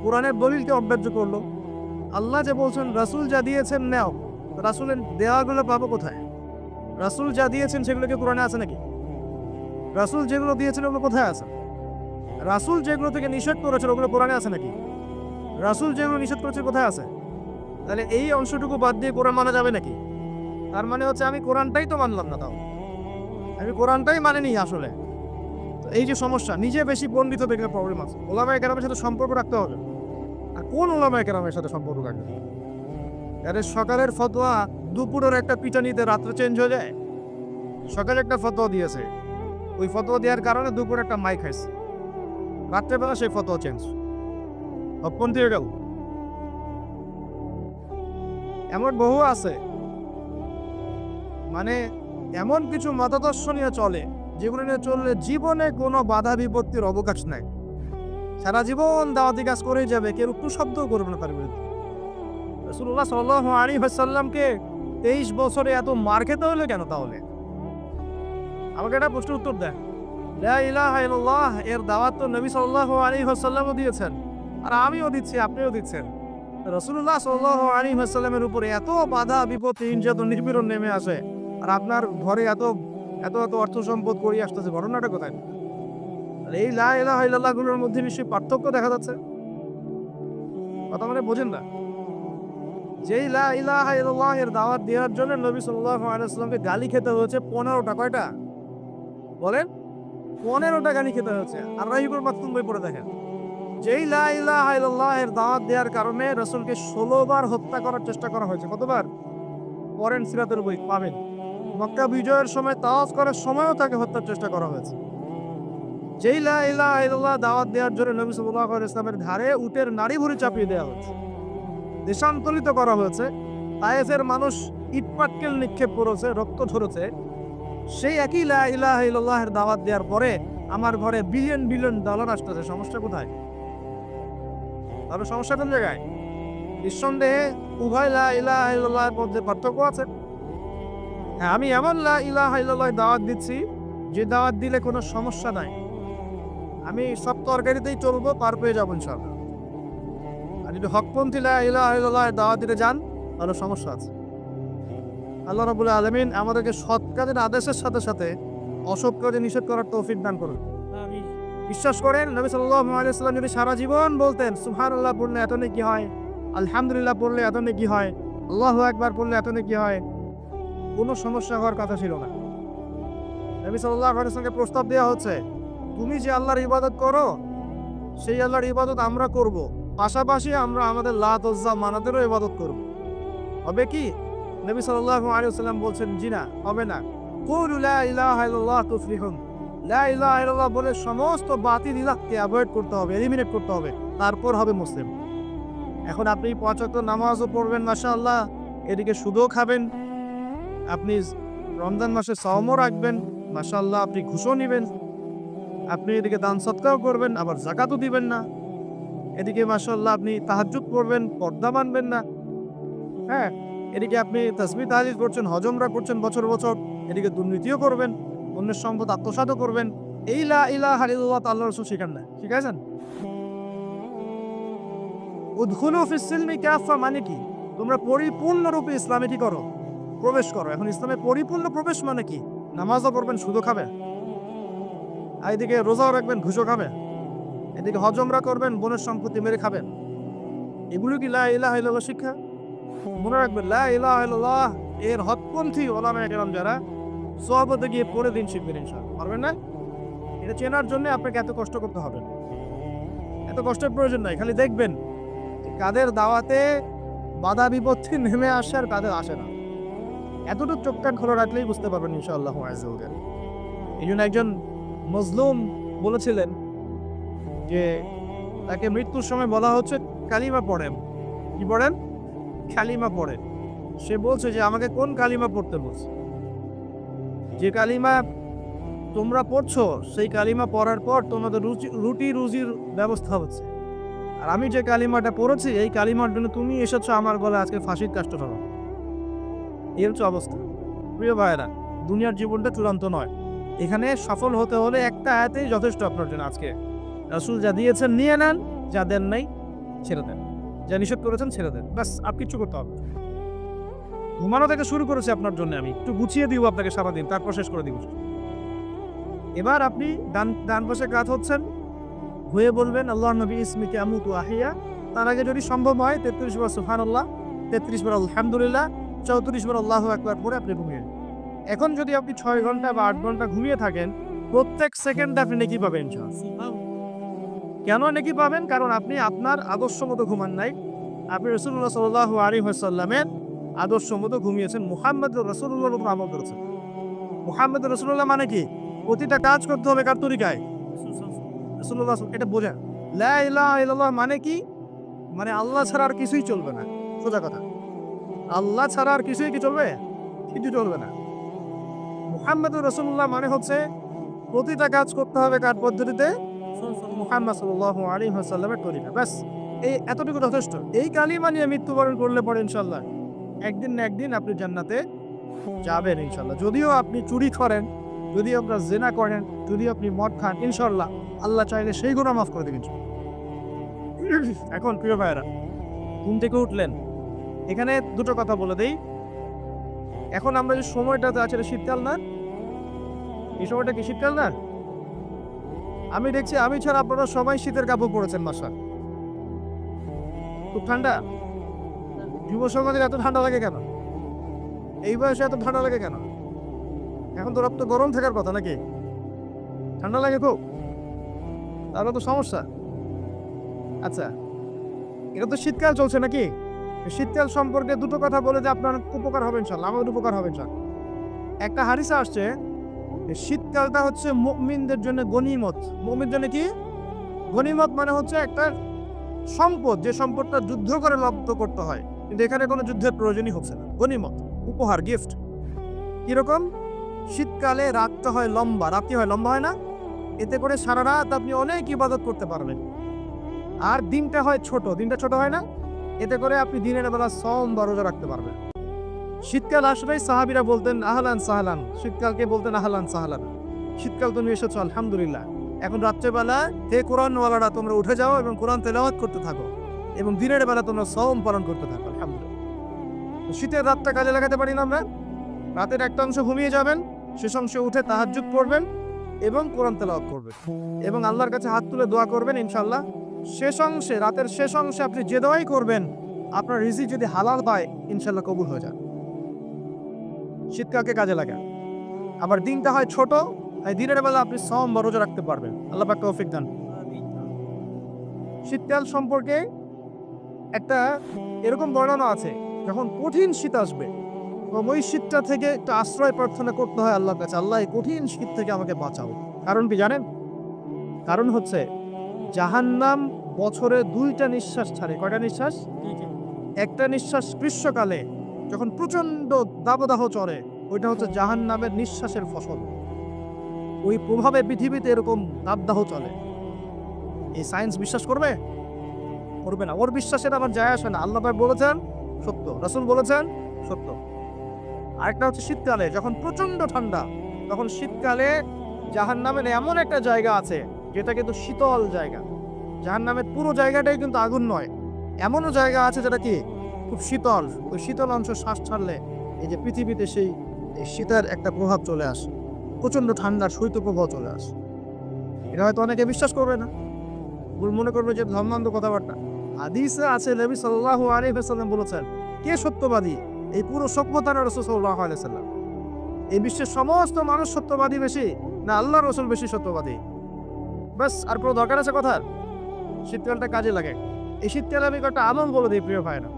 কোরআনের দলিলকে অগ্রাহ্য করলো। আল্লাহ যে বলছেন রাসূল যা দিয়েছেন নাও, রাসূলের দেওয়াগুলো পাবো কোথায়? রাসূল যা দিয়েছেন সেগুলোকে কোরআনে আছে নাকি? রাসূল যেগুলো দিয়েছেন ওগুলো কোথায় আছে? রাসূল যেগুলো থেকে নিষেধ করেছেন ওগুলো কোরআনে আছে নাকি? রাসূল যেগুলো নিষেধ করেছে কোথায় আছে? তাহলে এই অংশটুকু বাদ দিয়ে কোরআন মানা যাবে নাকি? তার মানে হচ্ছে আমি কোরআনটাই তো মানলাম না, তাও আমি কোরআনটাই মানিনি আসলে। তো এই যে সমস্যা, নিজে বেশি পণ্ডিত দেখলে প্রবলেম আছে। ওলামায়ে কেরামের সাথে সম্পর্ক রাখতে হবে। আর কোন ওলামায়ে কেরামের সাথে সম্পর্ক রাখবে? আরে সকালের ফতোয়া দুপুরের একটা পিটানিতে রাত্রে চেঞ্জ হয়ে যায়। সকালে একটা ফতোয়া দিয়েছে, ওই ফতোয়া দেওয়ার কারণে দুপুরে একটা মাই খাইছে, রাত্রেবেলা সেই ফতোয়া চেঞ্জ, অপন্থী হয়ে গেল। এমন বহু আছে, মানে এমন কিছু মতাদর্শ নিয়ে চলে যেগুলো নিয়ে চললে জীবনে কোনো বাধা বিপত্তির অবকাশ নাই। সারা জীবন দাওয়াতি কাজ করেই যাবে, কেউ একটু শব্দও করবে না তার বিরুদ্ধে। রাসূলুল্লাহ সাল্লাল্লাহু আলাইহি ওয়াসাল্লামকে 23 বছরে এত মার খেতে হলো কেন তাহলে? আমাকে একটা প্রশ্নের উত্তর দেন। লা ইলাহা ইল্লাল্লাহ এর দাওয়াত তো নবী সাল্লাল্লাহু আলাইহি ওয়াসাল্লামও দিয়েছেন, আর আমিও দিচ্ছি, আপনিও দিচ্ছেন। রাসূলুল্লাহ সাল্লাল্লাহু আলাইহি ওয়াসাল্লামের উপরে এত বাধা বিপত্তি নির্যাতন নিপীড়ন নেমে আসে, আর আপনার ঘরে এত এত এত অর্থ সম্পদ করিয়ে আসতেছে, ঘটনাটা কোথায়? এই লা ইলাহা ইল্লাল্লাহ গুলোর মধ্যে নিশ্চয়ই পার্থক্য দেখা যাচ্ছে। কথা মানে বোঝেন না? যেই লা ইলাহা ইল্লাল্লাহ এর দাওয়াত দেওয়ার জন্য নবী সাল্লাল্লাহু আলাইহি ওয়াসাল্লামকে গালি খেতে হয়েছে 15টা। কয়টা বলেন? 15টা গালি খেতে হয়েছে। আর রাহিবুল মাকতুম বই পড়ে দেখেন, যেই লা ইলাহা ইল্লাল্লাহ এর দাওয়াত দেওয়ার কারণে রাসূলকে 16 বার হত্যা করার চেষ্টা করা হয়েছে। কতবার? পড়েন সিরাতের বই পাবেন। মক্কা বিজয়ের সময় তাওয়াফ করার সময়ও তাকে হত্যার চেষ্টা করা হয়েছে। যেই লা ইলাহা ইল্লাল্লাহ দাওয়াত দেওয়ার জন্য নবী সাল্লাল্লাহু আলাইহি ওয়াসাল্লামের ঘাড়ে উটের নাড়ি ভুঁড়ি চাপিয়ে দেওয়া হয়েছে, দেশান্তরিত করা হয়েছে। তায়েফের মানুষ ইটপাটকেল নিক্ষেপ করেছে, রক্ত ঝরেছে, সেই একই লা ইলাহা ইল্লাল্লাহের দাওয়াত দেওয়ার পরে আমার ঘরে বিলিয়ন বিলিয়ন ডলার আসতেছে। সমস্যা কোথায়? তাহলে সমস্যা কোন জায়গায়? নিঃসন্দেহে উভয় লা ইলাহা ইল্লাল্লাহের মধ্যে পার্থক্য আছে। হ্যাঁ, আমি এমন লা ইলাহা ইল্লাল্লাহ দাওয়াত দিচ্ছি যে দাওয়াত দিলে কোনো সমস্যা নাই, আমি সব তরকারিতেই চলবো, পার পেয়ে যাবো ইনশাআল্লাহ। আর যদি হকপন্থী লা ইলাহা ইল্লাল্লাহের দাওয়াত দিতে যান তাহলে সমস্যা আছে। আল্লাহ রাব্বুল আলামিন আমাদেরকে সৎ কাজের আদেশের সাথে সাথে অসৎ কাজে নিষেধ করার তৌফিক দান করুন। বিশ্বাস করেন, নবী সাল্লাল্লাহু আলাইহি ওয়াসাল্লাম যদি সারা জীবন বলতেন সুবহানাল্লাহ পড়লে এত নেকি হয়, আলহামদুলিল্লাহ পড়লে এত নেকি হয়, আল্লাহু আকবার পড়লে এত নেকি হয়, কোনো সমস্যা হওয়ার কথা ছিল না। নবী সাল্লাল্লাহু আলাইহি ওয়াসাল্লামকে প্রস্তাব দেওয়া হচ্ছে, তুমি যে আল্লাহর ইবাদত করো সেই আল্লাহর ইবাদত আমরা করব, পাশাপাশি আমরা আমাদের লাত উজ্জা মানাতেরও ইবাদত করব। হবে কি? নবী সাল্লাল্লাহু আলাইহি ওয়াসাল্লাম বলছেন, জি না, হবে না। কুলু লা ইলাহা ইল্লাল্লাহ তুফলিহুন, লা ইলাহা ইল্লাল্লাহ বলে সমস্ত বাতিল ইলাহকে অ্যাভয়েড করতে হবে, এলিমিনেট করতে হবে, তারপর হবে মুসলিম। এখন আপনি ৫ ওয়াক্ত নামাজও পড়বেন মাশাআল্লাহ, এদিকে সুদও খাবেন, আপনি রমজান মাসে সাওমও রাখবেন মাশাআল্লাহ, আপনি ঘুষও নেবেন, আপনি এদিকে দান সদকাও করবেন, আবার যাকাতও দিবেন না, এদিকে মাশাআল্লাহ আপনি তাহাজ্জুদ পড়বেন, পর্দা মানবেন না, হ্যাঁ, এদিকে আপনি তাসবিহ তাহলিল করছেন, হজ উমরা করছেন বছর বছর, এদিকে দুর্নীতিও করবেন, অন্যের সম্পদ আত্মসাৎও করবেন। এই লা ইলাহা ইল্লাল্লাহ আল্লাহর রাসূল শিখান না, শিখাইছেন? উদখুলু ফিস সিলমি কাফা মানে কি? তোমরা পরিপূর্ণরূপে ইসলামে কি করো? প্রবেশ করো। এখন ইসলামে পরিপূর্ণ প্রবেশ মানে কি? নামাজও পড়বেন, সুদও খাবে, আর এদিকে রোজাও রাখবেন, ঘুষও খাবে, এদিকে হজ উমরা করবেন, বোনের সম্পত্তি মেরে খাবেন। এগুলো কি লা ইলাহা ইল্লাল্লাহ শিক্ষা? মনে রাখবেন, লা ইলাহা ইল্লাল্লাহ এর হকপন্থী ওলামায়ে কেরাম যারা, সোহবতে গিয়ে পড়ে দিন শিখবেন ইনশাআল্লাহ। পারবেন না? এটা চেনার জন্য আপনাকে এত কষ্ট করতে হবে না, এত কষ্টের প্রয়োজন নাই। খালি দেখবেন কাদের দাওয়াতে বাধা বিপত্তি নেমে আসে আর কাদের আসে না, এতটুকু চোখ কান খোলা রাখলেই বুঝতে পারবেন ইনশাআল্লাহ আযজা ওয়া জাল। এই জন্য একজন মজলুম বলেছিলেন যে তাকে মৃত্যুর সময় বলা হচ্ছে কালিমা পড়েন। কি পড়েন? কালিমা পড়েন। সে বলছে যে আমাকে কোন কালিমা পড়তে বলছে? যে কালিমা তোমরা পড়ছো সেই কালিমা পড়ার পর তোমাদের রুটি রুজির ব্যবস্থা হচ্ছে, আর আমি যে কালিমাটা পড়েছি এই কালিমার জন্য তুমি এসেছো আমার গলায় আজকে ফাঁসির কাষ্ট ফেলো। এই হচ্ছে অবস্থা। প্রিয় ভাইয়েরা, দুনিয়ার জীবনটা চূড়ান্ত নয়, এখানে সফল হতে হলে একটা আয়াতেই যথেষ্ট আপনার জন্য। আজকে রাসূল যা দিয়েছেন নিয়ে নেন, যা দেন নাই ছেড়ে দেন, যা নিষেধ করেছেন ছেড়ে দেন, ব্যাস। আর কিছু করতে হবে। ঘুমানো থেকে শুরু করেছি আপনার জন্য, আমি একটু গুছিয়ে দিব আপনাকে সারাদিন, তারপর শেষ করে দিব। এবার আপনি ডান পাশে কাত হচ্ছেন, হয়ে বলবেন আল্লাহর নবী ইসমিকে আমুতু আহিয়া। তার আগে যদি সম্ভব হয় 33 বার সুবহানাল্লাহ, 33 বার আলহামদুলিল্লাহ, 34 বার আল্লাহু আকবার পরে আপনি ঘুমিয়ে। এখন যদি আপনি 6 ঘন্টা বা 8 ঘন্টা ঘুমিয়ে থাকেন, প্রত্যেক সেকেন্ডে আপনি নেকি পাবেন ইনশাআল্লাহ। কেন নেকি পাবেন? কারণ আপনি আপনার আদর্শ মতো ঘুমান নাই, আপনি রাসূলুল্লাহ সাল্লাল্লাহু আলাইহি ওয়াসাল্লামের আদর্শ মতো ঘুমিয়েছেন, মুহাম্মদুর রাসূলুল্লাহর উপর আমল করেছেন। মুহাম্মদুর রাসূলুল্লাহ মানে কি? প্রতিটা কাজ করতে হবে কার তরিকায়? রাসূলুল্লাহ। এটা বোঝা। লা ইলাহা ইল্লাল্লাহ মানে কি? মানে আল্লাহ ছাড়া আর কিছুই চলবে না। সোজা কথা, আল্লাহ ছাড়া আর কিছুই কি চলবে? কিছু চলবে না। মুহাম্মদুর রাসূলুল্লাহ মানে হচ্ছে প্রতিটা কাজ করতে হবে কার পদ্ধতিতে? মুহাম্মদ সাল্লাল্লাহু আলাইহি ওয়াসাল্লামের তরিকা, ব্যাস। এই এতটুকু যথেষ্ট। এই কালিমা নিয়ে মৃত্যুবরণ করলে পরে ইনশাআল্লাহ একদিন না একদিন আপনি জান্নাতে যাবেন ইনশাআল্লাহ। যদিও আপনি চুরি করেন, যদি আপনার জিনা করেন, যদি আপনি মদ খান, ইনশাআল্লাহ আল্লাহ চাইলে সেই গুনাহ মাফ করে দেবেন। এখন প্রিয় ভাইরা, ঘুম থেকে উঠলেন, এখানে দুটো কথা বলে দেই। এখন আমরা যে সময়টাতে আছে এটা শীতকাল না? এই সময়টা কি শীতকাল না? আমি দেখছি আমি ছাড়া আপনারা সবাই শীতের কাপড় পরেছেন মাসা। খুব ঠান্ডা। যুব সমাজের এত ঠান্ডা লাগে কেন? এই বয়সে এত ঠান্ডা লাগে কেন? এখন তো রক্ত গরম থাকার কথা নাকি? ঠান্ডা লাগে খুব, তাহলে তো সমস্যা। আচ্ছা, এটা তো শীতকাল চলছে নাকি? শীতকাল সম্পর্কে দুটো কথা বলে যে আপনার উপকার হবে ইনশাআল্লাহ, আমার উপকার হবে ইনশাআল্লাহ। একটা হাদিসে আসছে শীতকালটা হচ্ছে মুমিনদের জন্য গনিমত। মুমিনদের জন্য কি গনিমত? মানে হচ্ছে একটা সম্পদ, যে সম্পদটা যুদ্ধ করে লাভ করতে হয়, কিন্তু এখানে কোনো যুদ্ধের প্রয়োজনই হচ্ছে না। গনিমত, উপহার, গিফট। কিরকম? শীতকালে রাতটা হয় লম্বা, রাত্রি হয় লম্বা, হয় না? এতে করে সারা রাত আপনি অনেক ইবাদত করতে পারবেন। আর দিনটা হয় ছোট, দিনটা ছোট হয় না? এতে করে আপনি দিনের বেলা সওম বা রোজা রাখতে পারবেন। শীতকাল আসলেই সাহাবীরা বলতেন আহলান সাহলান, শীতকালকে বলতেন আহলান সাহলান। শীতকাল তুমি এসেছো, আলহামদুলিল্লাহ। এখন রাত্রেবেলা হে কোরআনওয়ালারা তোমরা উঠে যাও এবং কোরআন তেলাওয়াত করতে থাকো, এবং দিনের বেলা তোমরা সওম পালন করতে থাকো, আলহামদুলিল্লাহ। শীতের রাতটা কাজে লাগাতে পারি না আমরা? রাতের একটা অংশ ঘুমিয়ে যাবেন, শেষ অংশে উঠে তাহাজ্জুদ পড়বেন এবং কোরআন তেলাওয়াত করবেন এবং আল্লাহর কাছে হাত তুলে দোয়া করবেন। ইনশাআল্লাহ শেষ অংশে, রাতের শেষ অংশে আপনি যে দোয়াই করবেন, আপনার রিজিক যদি হালাল পায়, ইনশাআল্লাহ কবুল হয়ে যায়। শীতকালকে কাজে লাগে। আবার দিনটা হয় ছোট, তাই দিনের বেলা আপনি সওম বা রোজা রাখতে পারবেন। আল্লাহ পাক তৌফিক দান। শীতকাল সম্পর্কে একটা এরকম বর্ণনা আছে, যখন কঠিন শীত আসবে, ওই শীতটা থেকে একটা আশ্রয় প্রার্থনা করতে হয় আল্লাহর কাছে, আল্লাহ এই কঠিন শীত থেকে আমাকে বাঁচাও। কারণ কি জানেন? কারণ হচ্ছে জাহান্নাম বছরে 2টা নিঃশ্বাস ছাড়ে। কয়টা নিঃশ্বাস? একটা নিঃশ্বাস গ্রীষ্মকালে যখন প্রচন্ড দাবদাহ চলে, ওইটা হচ্ছে জাহান্নামের নিঃশ্বাসের ফসল। ওই প্রভাবে পৃথিবীতে এরকম দাবদাহ চলে। এই সায়েন্স বিশ্বাস করবে? করবে না। ওর বিশ্বাসের আমার যায় আসে না। আল্লাহ পাক বলেছেন সত্য, রাসূল বলেছেন সত্য। আরেকটা হচ্ছে শীতকালে যখন প্রচন্ড ঠান্ডা, তখন শীতকালে জাহান্নামের এমন একটা জায়গা আছে যেটা কিন্তু শীতল জায়গা। জাহান্নামের পুরো জায়গাটাই কিন্তু আগুন নয়, এমনও জায়গা আছে যেটা কি খুব শীতল। ওই শীতল অংশ শ্বাস ছাড়লে এই যে পৃথিবীতে সেই শীতের একটা প্রভাব চলে আসে, প্রচন্ড ঠান্ডার শৈত্যপ্রবাহ চলে আসে। এটা হয়তো অনেকে বিশ্বাস করবে না, মনে করবে যে ধর্মান্ধ কথাবার্তা। হাদিসে আছে নবী সাল্লাল্লাহু আলাইহি ওয়াসাল্লাম বলেছেন, কে সত্যবাদী? এই পুরো সভ্যতার রাসূল সাল্লাল্লাহু আলাইহি ওয়াসাল্লাম। এই বিশ্বের সমস্ত মানুষ সত্যবাদী বেশি না আল্লাহর রাসূল বেশি সত্যবাদী? বাস, আর কোনো দরকার আছে কথার? শীতকালটা কাজে লাগে। এই শীতকালে আমি একটা আমল বলে দিই প্রিয় ভাইরা।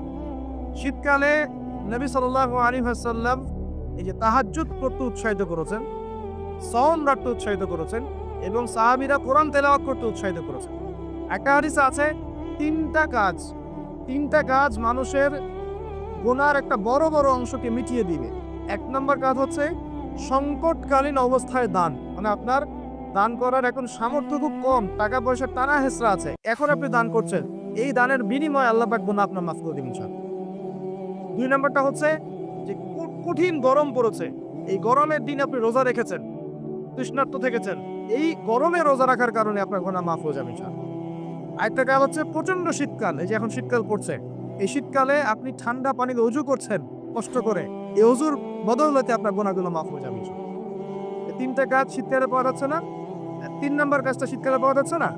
শীতকালে নবী সাল্লাল্লাহু আলাইহি ওয়াসাল্লাম এই যে তাহাজ্জুদ করতে উৎসাহিত করেছেন, সওম রাখতে উৎসাহিত করেছেন এবং সাহাবীরা কোরআন তেলাওয়াত করতে উৎসাহিত করেছেন। একটা হাদিসে আছে তিনটা কাজ মানুষের গুনার একটা বড় বড় অংশকে মিটিয়ে দিবে। 1 নম্বর কাজ হচ্ছে সংকটকালীন অবস্থায় দান। মানে আপনার দান করার এখন সামর্থ্য খুব কম, টাকা পয়সার টানা হেঁচড়া আছে, এখন আপনি দান করছেন, এই দানের বিনিময়ে আল্লাহ পাক গুনাহ আপনার মাফ করে দিবেন। 2 নম্বরটা হচ্ছে যে কঠিন গরম পড়েছে, এই গরমের দিন আপনি রোজা রেখেছেন, তৃষ্ণার্ত থেকেছেন, এই গরমে রোজা রাখার কারণে আপনার গুনাহ মাফ হয়ে যাবে। আরেকটা কাজ হচ্ছে প্রচন্ড শীতকাল, এই যে এখন শীতকাল পড়ছে, এই শীতকালে আপনি ঠান্ডা পানিতে ওযু করছেন কষ্ট করে, এই ওযুর বদৌলতে আপনার গুনাহগুলো মাফ হয়ে যাবে। এই 3টা কাজ শীতকালে পাওয়া যাচ্ছে না? 3 নম্বর কাজটা শীতকালে পাওয়া যাচ্ছে না,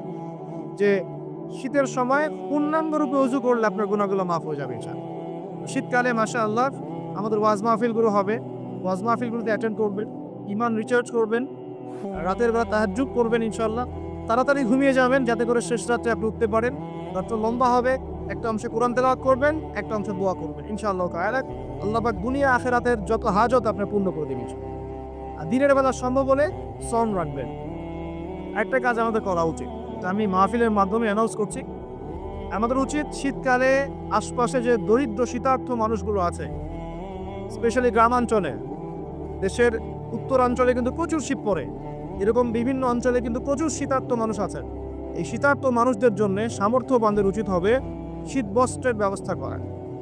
যে শীতের সময় পূর্ণাঙ্গ রূপে ওযু করলে আপনার গুনাহগুলো মাফ হয়ে যাবে। শীতকালে মাশাআল্লাহ আমাদের ওয়াজ মাহফিলগুলো হবে, ওয়াজ মাহফিলগুলোতে অ্যাটেন্ড করবেন, ঈমান রিচার্জ করবেন, রাতের বেলা তাহাজ্জুদ করবেন ইনশাআল্লাহ। তাড়াতাড়ি ঘুমিয়ে যাবেন যাতে করে শেষ রাতে আপনি উঠতে পারেন। রাতটা লম্বা হবে, একটা অংশে কোরআন তেলাওয়াত করবেন, একটা অংশে দোয়া করবেন ইনশাআল্লাহ তাআলা। আল্লাহ পাক দুনিয়া আখিরাতের যত হাজত আপনি পূর্ণ করে দিবেন। আর দিনের বেলা সম্ভব হলে সওম রাখবেন। একটা কাজ আমাদের করা উচিত, আমি মাহফিলের মাধ্যমে অ্যানাউন্স করছি, আমাদের উচিত শীতকালে আশপাশে যে দরিদ্র শীতার্থ মানুষগুলো আছে, স্পেশালি গ্রামাঞ্চলে, দেশের উত্তরাঞ্চলে কিন্তু প্রচুর শীত পড়ে, এরকম বিভিন্ন অঞ্চলে কিন্তু প্রচুর শীতার্থ মানুষ আছে। এই শীতার্থ মানুষদের জন্য সামর্থ্যবানদের উচিত হবে শীত বস্ত্রের ব্যবস্থা করা।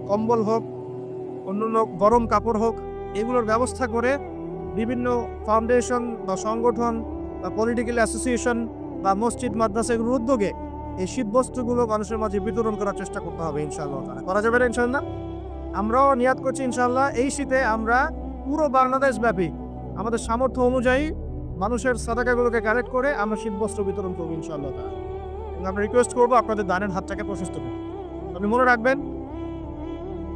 কম্বল হোক, অন্যান্য গরম কাপড় হোক, এগুলোর ব্যবস্থা করে বিভিন্ন ফাউন্ডেশন বা সংগঠন বা পলিটিক্যাল অ্যাসোসিয়েশন বা মসজিদ মাদ্রাসা এগুলোর উদ্যোগে এই শীতবস্ত্রগুলো মানুষের মাঝে বিতরণ করার চেষ্টা করতে হবে ইনশাআল্লাহ। করা যাবে না ইনশাআল্লাহ? আমরাও নিয়াত করছি ইনশাআল্লাহ এই শীতে আমরা পুরো বাংলাদেশ ব্যাপী আমাদের সামর্থ্য অনুযায়ী মানুষের সাদাকাগুলোকে কালেক্ট করে আমরা শীতবস্ত্র বিতরণ করবো ইনশাআল্লাহ। এবং আমরা রিকোয়েস্ট করবো আপনাদের দানের হাতটাকে প্রশস্ত করুন। আপনি মনে রাখবেন,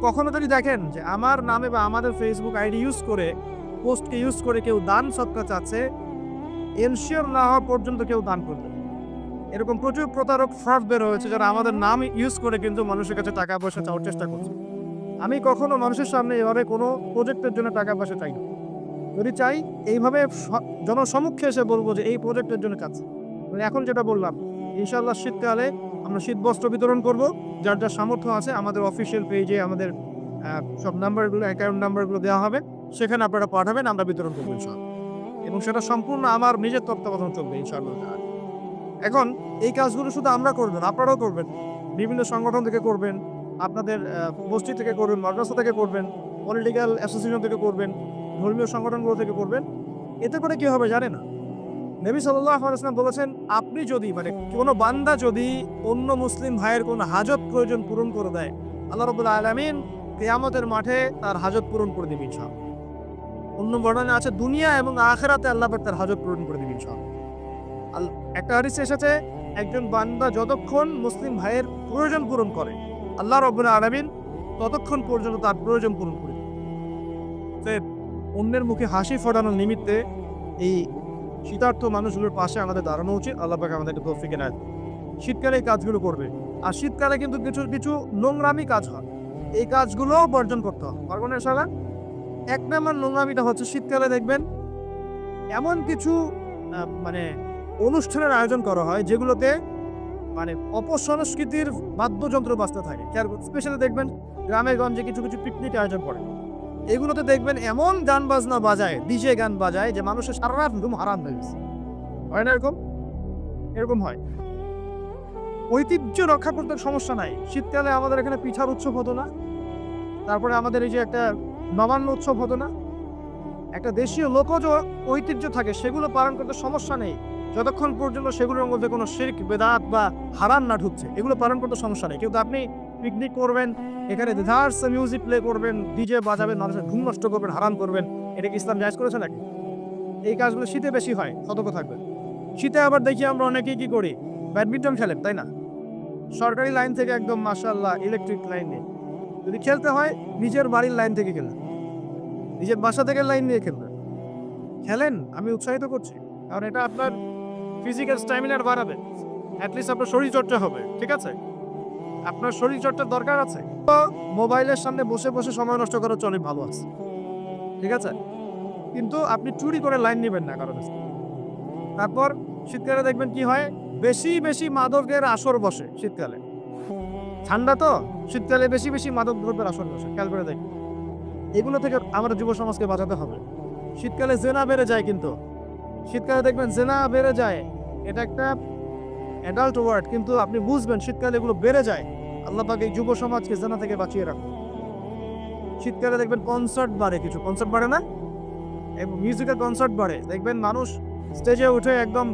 কখনো যদি দেখেন যে আমার নামে বা আমাদের ফেসবুক আইডি ইউজ করে, পোস্টকে ইউজ করে কেউ দান সৎকার চাচ্ছে, এনশিওর না হওয়া পর্যন্ত কেউ দান করবে। এরকম প্রচুর প্রতারক ফ্রড বের হয়েছে যারা আমাদের নাম ইউজ করে কিন্তু মানুষের কাছে টাকা পয়সা চাওয়ার চেষ্টা করছে। আমি কখনো মানুষের সামনে এভাবে কোনো প্রজেক্টের জন্য টাকা পয়সা চাই না। যদি চাই এইভাবে জনসমক্ষে এসে বলবো যে এই প্রজেক্টের জন্য কাজ। এখন যেটা বললাম, ইনশাআল্লাহ শীতকালে আমরা শীতবস্ত্র বিতরণ করব, যার যার সামর্থ্য আছে আমাদের অফিসিয়াল পেজে, আমাদের সব নাম্বারগুলো, অ্যাকাউন্ট নাম্বারগুলো দেওয়া হবে, সেখানে আপনারা পাঠাবেন, আমরা বিতরণ করবো ইনশাআল্লাহ। এবং সেটা সম্পূর্ণ আমার নিজের তত্ত্বাবধান চলবে ইনশাআল্লাহ তাআলা। এখন এই কাজগুলো শুধু আমরা করব না, আপনারাও করবেন। বিভিন্ন সংগঠন থেকে করবেন, আপনাদের মসজিদ থেকে করবেন, মাদ্রাসা থেকে করবেন, পলিটিক্যাল অ্যাসোসিয়েশন থেকে করবেন, ধর্মীয় সংগঠনগুলো থেকে করবেন। এতে করে কি হবে জানেন? নবী সাল্লাল্লাহু আলাইহি ওয়াসাল্লাম বলেছেন, আপনি যদি মানে কোনো বান্দা যদি অন্য মুসলিম ভাইয়ের কোনো হাজত প্রয়োজন পূরণ করে দেয়, আল্লাহ রাব্বুল আলামিন কিয়ামতের মাঠে তার হাজত পূরণ করে দিবেন ইনশাআল্লাহ। অন্য বর্ণনা আছে দুনিয়া এবং আখিরাতে আল্লাহ পাক তার হাজত পূরণ করে দিবেন ইনশাআল্লাহ। একটা হাদিসে এসেছে, একজন বান্দা যতক্ষণ মুসলিম ভাইয়ের প্রয়োজন পূরণ করে, আল্লাহ রাব্বুল আলামিন ততক্ষণ পর্যন্ত তার প্রয়োজন পূরণ করে দিবেন। অন্যের মুখে হাসি ফোটানোর নিমিত্তে এই শীতার্থ মানুষগুলোর পাশে আমাদের দাঁড়ানো উচিত। আল্লাহ পাক আমাদেরকে তৌফিক এনায়েত। শীতকালে এই কাজগুলো করবে, আর শীতকালে কিন্তু কিছু কিছু নোংরামি কাজ হয়, এই কাজগুলোও বর্জন করতে হবে। পারবো না ইনশাআল্লাহ? এক নম্বর নোংরামিটা হচ্ছে, শীতকালে দেখবেন এমন কিছু মানে অনুষ্ঠানের আয়োজন করা হয় যেগুলোতে মানে অপসংস্কৃতির বাদ্যযন্ত্র বাজতে থাকে। স্পেশালি দেখবেন গ্রামে গঞ্জে কিছু কিছু পিকনিক আয়োজন করে, এগুলোতে দেখবেন এমন গান বাজনা বাজায়, ডিজে গান বাজায়, যে মানুষের সারা রাত ঘুম হারাম হয়ে গেছে। হয় না এরকম? এরকম হয়। ঐতিহ্য রক্ষা করতে সমস্যা নাই। শীতকালে আমাদের এখানে পিঠার উৎসব হতো না? তারপরে আমাদের এই যে একটা নবান্ন উৎসব হতো না? একটা দেশীয় লোকজ ঐতিহ্য থাকে, সেগুলো পালন করতে সমস্যা নেই, যতক্ষণ পর্যন্ত সেগুলোর মধ্যে কোনো শিরক বেদাত বা হারাম না ঢুকছে, এগুলো পালন করতে সমস্যা নেই। কিন্তু আপনি পিকনিক করবেন, এখানে রিহার্স মিউজিক প্লে করবেন, ডিজে বাজাবেন, মানুষের ঘুম নষ্ট করবেন, হারাম করবেন, এটা কি ইসলাম জায়েজ করেছে নাকি? এই কাজগুলো শীতে বেশি হয়, সতর্ক থাকবেন। শীতে আবার দেখি আমরা অনেকেই কি করি, ব্যাডমিন্টন খেলেন, তাই না? সরকারি লাইন থেকে একদম মাশাআল্লাহ ইলেকট্রিক লাইন নিয়ে যদি খেলতে হয়, নিজের বাড়ির লাইন থেকে খেলেন, নিজের বাসা থেকে লাইন নিয়ে খেলেন। আমি উৎসাহিত করছি, কারণ এটা আপনার ফিজিক্যাল স্ট্যামিনার বাড়াবে, অ্যাটলিস্ট আপনার শরীর চর্চা হবে। ঠিক আছে, আপনার শরীর চর্চার দরকার আছে। মোবাইলের সামনে বসে বসে সময় নষ্ট করার অনেক ভালো আছে, ঠিক আছে, কিন্তু আপনি চুরি করে লাইন নেবেন না কারণ। তারপর শীতকালে দেখবেন কি হয়, বেশি বেশি মাদকের আসর বসে শীতকালে। ঠান্ডা তো, শীতকালে বেশি বেশি মাদক দ্রব্যের আসর বসে, খেয়াল করে দেখবেন। এগুলো থেকে আমাদের যুব সমাজকে বাঁচাতে হবে। শীতকালে জেনা বেড়ে যায়, কিন্তু শীতকালে দেখবেন জেনা বেড়ে যায়, এটা একটা অ্যাডাল্ট ওয়ার্ড, কিন্তু আপনি বুঝবেন শীতকালে এগুলো বেড়ে যায়। আল্লাহ পাক এই যুব সমাজকে জেনা থেকে বাঁচিয়ে রাখুন। শীতকালে দেখবেন কনসার্ট বাড়ে, কিছু কনসার্ট বাড়ে না, এবং মিউজিক্যাল কনসার্ট বাড়ে, দেখবেন মানুষ স্টেজে উঠে একদম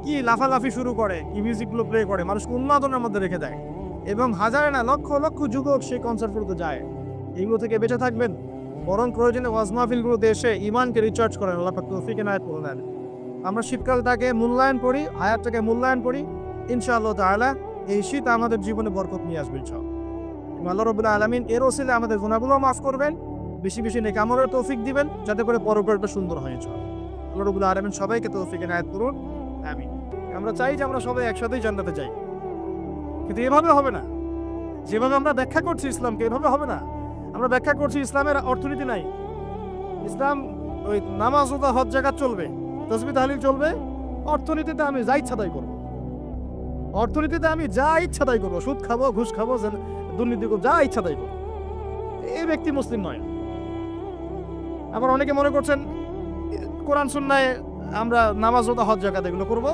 কি লাফালাফি শুরু করে, কি মিউজিকগুলো প্লে করে, মানুষকে উন্মাদনের মধ্যে রেখে দেয়, এবং হাজারে না লক্ষ লক্ষ যুবক সেই কনসার্টগুলোতে যায়। এইগুলো থেকে বেঁচে থাকবেন, বরং প্রয়োজনে ওয়াজ মাহফিলগুলোতে এসে ইমানকে রিচার্জ করেন। আল্লাহ পাক তৌফিক এনায়েত করুন। আমরা শীতকালটাকে মূল্যায়ন করি, হায়াতটাকে মূল্যায়ন করি, ইনশাআল্লাহ তাআলা এই শীত আমাদের জীবনে বরকত নিয়ে আসবে ইনশাআল্লাহ। আল্লাহ রাব্বুল আলামিন এর ওসিলায় আমাদের গুনাহগুলো মাফ করবেন, বেশি বেশি নেক আমলের তৌফিক দিবেন, যাতে করে পরকালটা সুন্দর হয় ইনশাআল্লাহ। আল্লাহ রাব্বুল আলামিন সবাইকে তৌফিক এনায়েত করুন, আমিন। আমরা চাই যে আমরা সবাই একসাথেই জান্নাতে যাই, কিন্তু এভাবে হবে না। যেভাবে আমরা ব্যাখ্যা করছি ইসলামকে, এভাবে হবে না। আমরা ব্যাখ্যা করছি ইসলামের অর্থনীতি নাই, ইসলাম ওই নামাজ রোজা হজ জাকাত চলবে, তাসবিহ তাহলিল চলবে, অর্থনীতিতে আমি যা ইচ্ছা তাই করবো, অর্থনীতিতে আমি যা ইচ্ছা তাই করবো, সুদ খাবো, ঘুষ খাবো, দুর্নীতি করবো, যা ইচ্ছা তাই করবো। এই ব্যক্তি মুসলিম নয়। আবার অনেকে মনে করছেন কোরআন সুন্নায় আমরা নামাজ রোজা হজ জাকাত এগুলো করবো,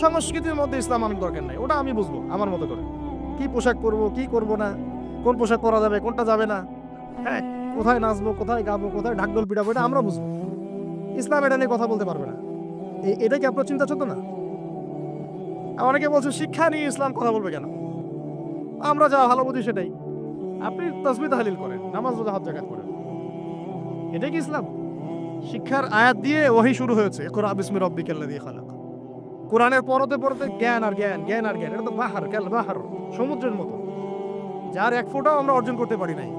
সংস্কৃতির মধ্যে ইসলাম আমার দরকার নাই, ওটা আমি বুঝবো আমার মতো করে, কি পোশাক পরবো কি করবো না, কোন পোশাক পরা যাবে কোনটা যাবে না, হ্যাঁ, কোথায় নাচবো কোথায় গাবো কোথায় ঢাকঢোল পিটাবো, এটা আমরা বুঝবো। ইসলাম এটা নিয়ে কথা বলতে পারবে না। এটা কি আপনার চিন্তা ছিল না? অনেকে বলছে শিক্ষা নিয়ে ইসলাম কথা বলবে কেন? আমরা যা ভালো বুঝি সেটাই। আপনি তাসবিহ তাহলিল করেন, নামাজ রোজা হজ জাকাত করেন, এটাই কি ইসলাম? শিক্ষার আয়াত দিয়ে ওহী শুরু হয়েছে, ইকরা বিসমি রাব্বিকাল্লাযী খালাক। কোরআনের পড়তে পড়তে জ্ঞান আর জ্ঞান, জ্ঞান আর জ্ঞান, এটা তো বাহার কাল বাহার, সমুদ্রের মতো, যার এক ফোঁটাও আমরা অর্জন করতে পারি নাই।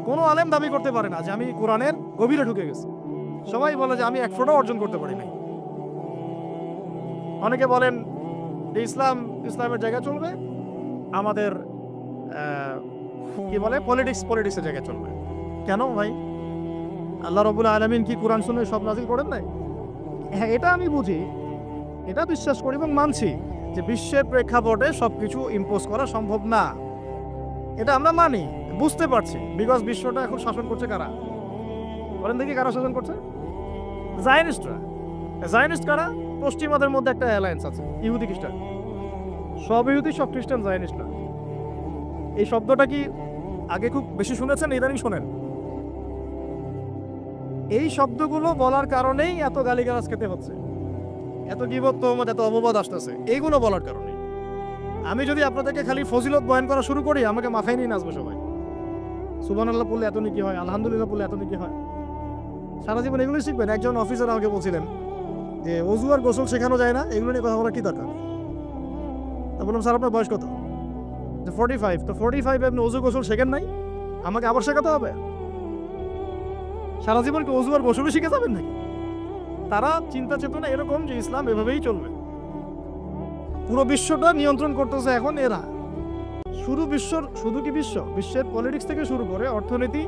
কোনো আলেম দাবি করতে পারে না যে আমি কোরআনের গভীরে ঢুকে গেছি। সবাই বলে যে আমি এক ফোঁটাও অর্জন করতে পারি নাই। অনেকে বলেন যে ইসলামের জায়গা চলবে, আমাদের কি বলে পলিটিক্সের জায়গায় চলবে। কেন ভাই? আল্লাহ রাব্বুল আলামিন কি কোরআন সুন্নাহ সব নাযিল করেন নাই? হ্যাঁ, এটা আমি বুঝি, এটা বিশ্বাস করি এবং মানছি যে বিশ্বের প্রেক্ষাপটে সবকিছু ইম্পোজ করা সম্ভব না, এটা আমরা মানি। বুঝতে পারছি, বিকজ বিশ্বটা এখন শাসন করছে কারা? বলেন দেখি কারা শাসন করছে? জায়নিস্টরা। জায়নিস্ট কারা? পশ্চিমাদের মধ্যে একটা অ্যালায়েন্স আছে, ইহুদি খ্রিস্টান। সব ইহুদি, সব খ্রিস্টান, জায়নিস্ট না। এই শব্দটা কি আগে খুব বেশি শুনেছেন, ইদানিং শোনেন? এই শব্দগুলো বলার কারণেই এত গালিগালাজ খেতে হচ্ছে, এত গীবত, তোহমত, এত অপবাদ আসতেছে, এইগুলো বলার কারণে। আমি যদি আপনাদেরকে খালি ফজিলত বয়ান করা শুরু করি, আমাকে মাথায় নিয়ে নাচবে সবাই। সুবহানাল্লাহ পড়লে এত নেকি হয়, আলহামদুলিল্লাহ পড়লে এত নেকি হয়। সারা জীবন এগুলোই শিখবেন। একজন অফিসার আমাকে বলছিলেন যে ওযু আর গোসল শেখানো যায় না, এগুলো নিয়ে কথা বলার কি দরকার? তা বললাম, স্যার আপনার বয়স কত? 45। তো 45 আপনি ওযু গোসল শেখেন নাই, আমাকে আবার শেখাতে হবে? সারা জীবন কি ওযু আর গোসলই শিখে যাবেন নাকি? তারা চিন্তা চেতনা এরকম যে ইসলাম এভাবেই চলবে। পুরো বিশ্বটা নিয়ন্ত্রণ করতেছে এখন এরা। শুধু কি বিশ্বের পলিটিক্স থেকে শুরু করে অর্থনীতি,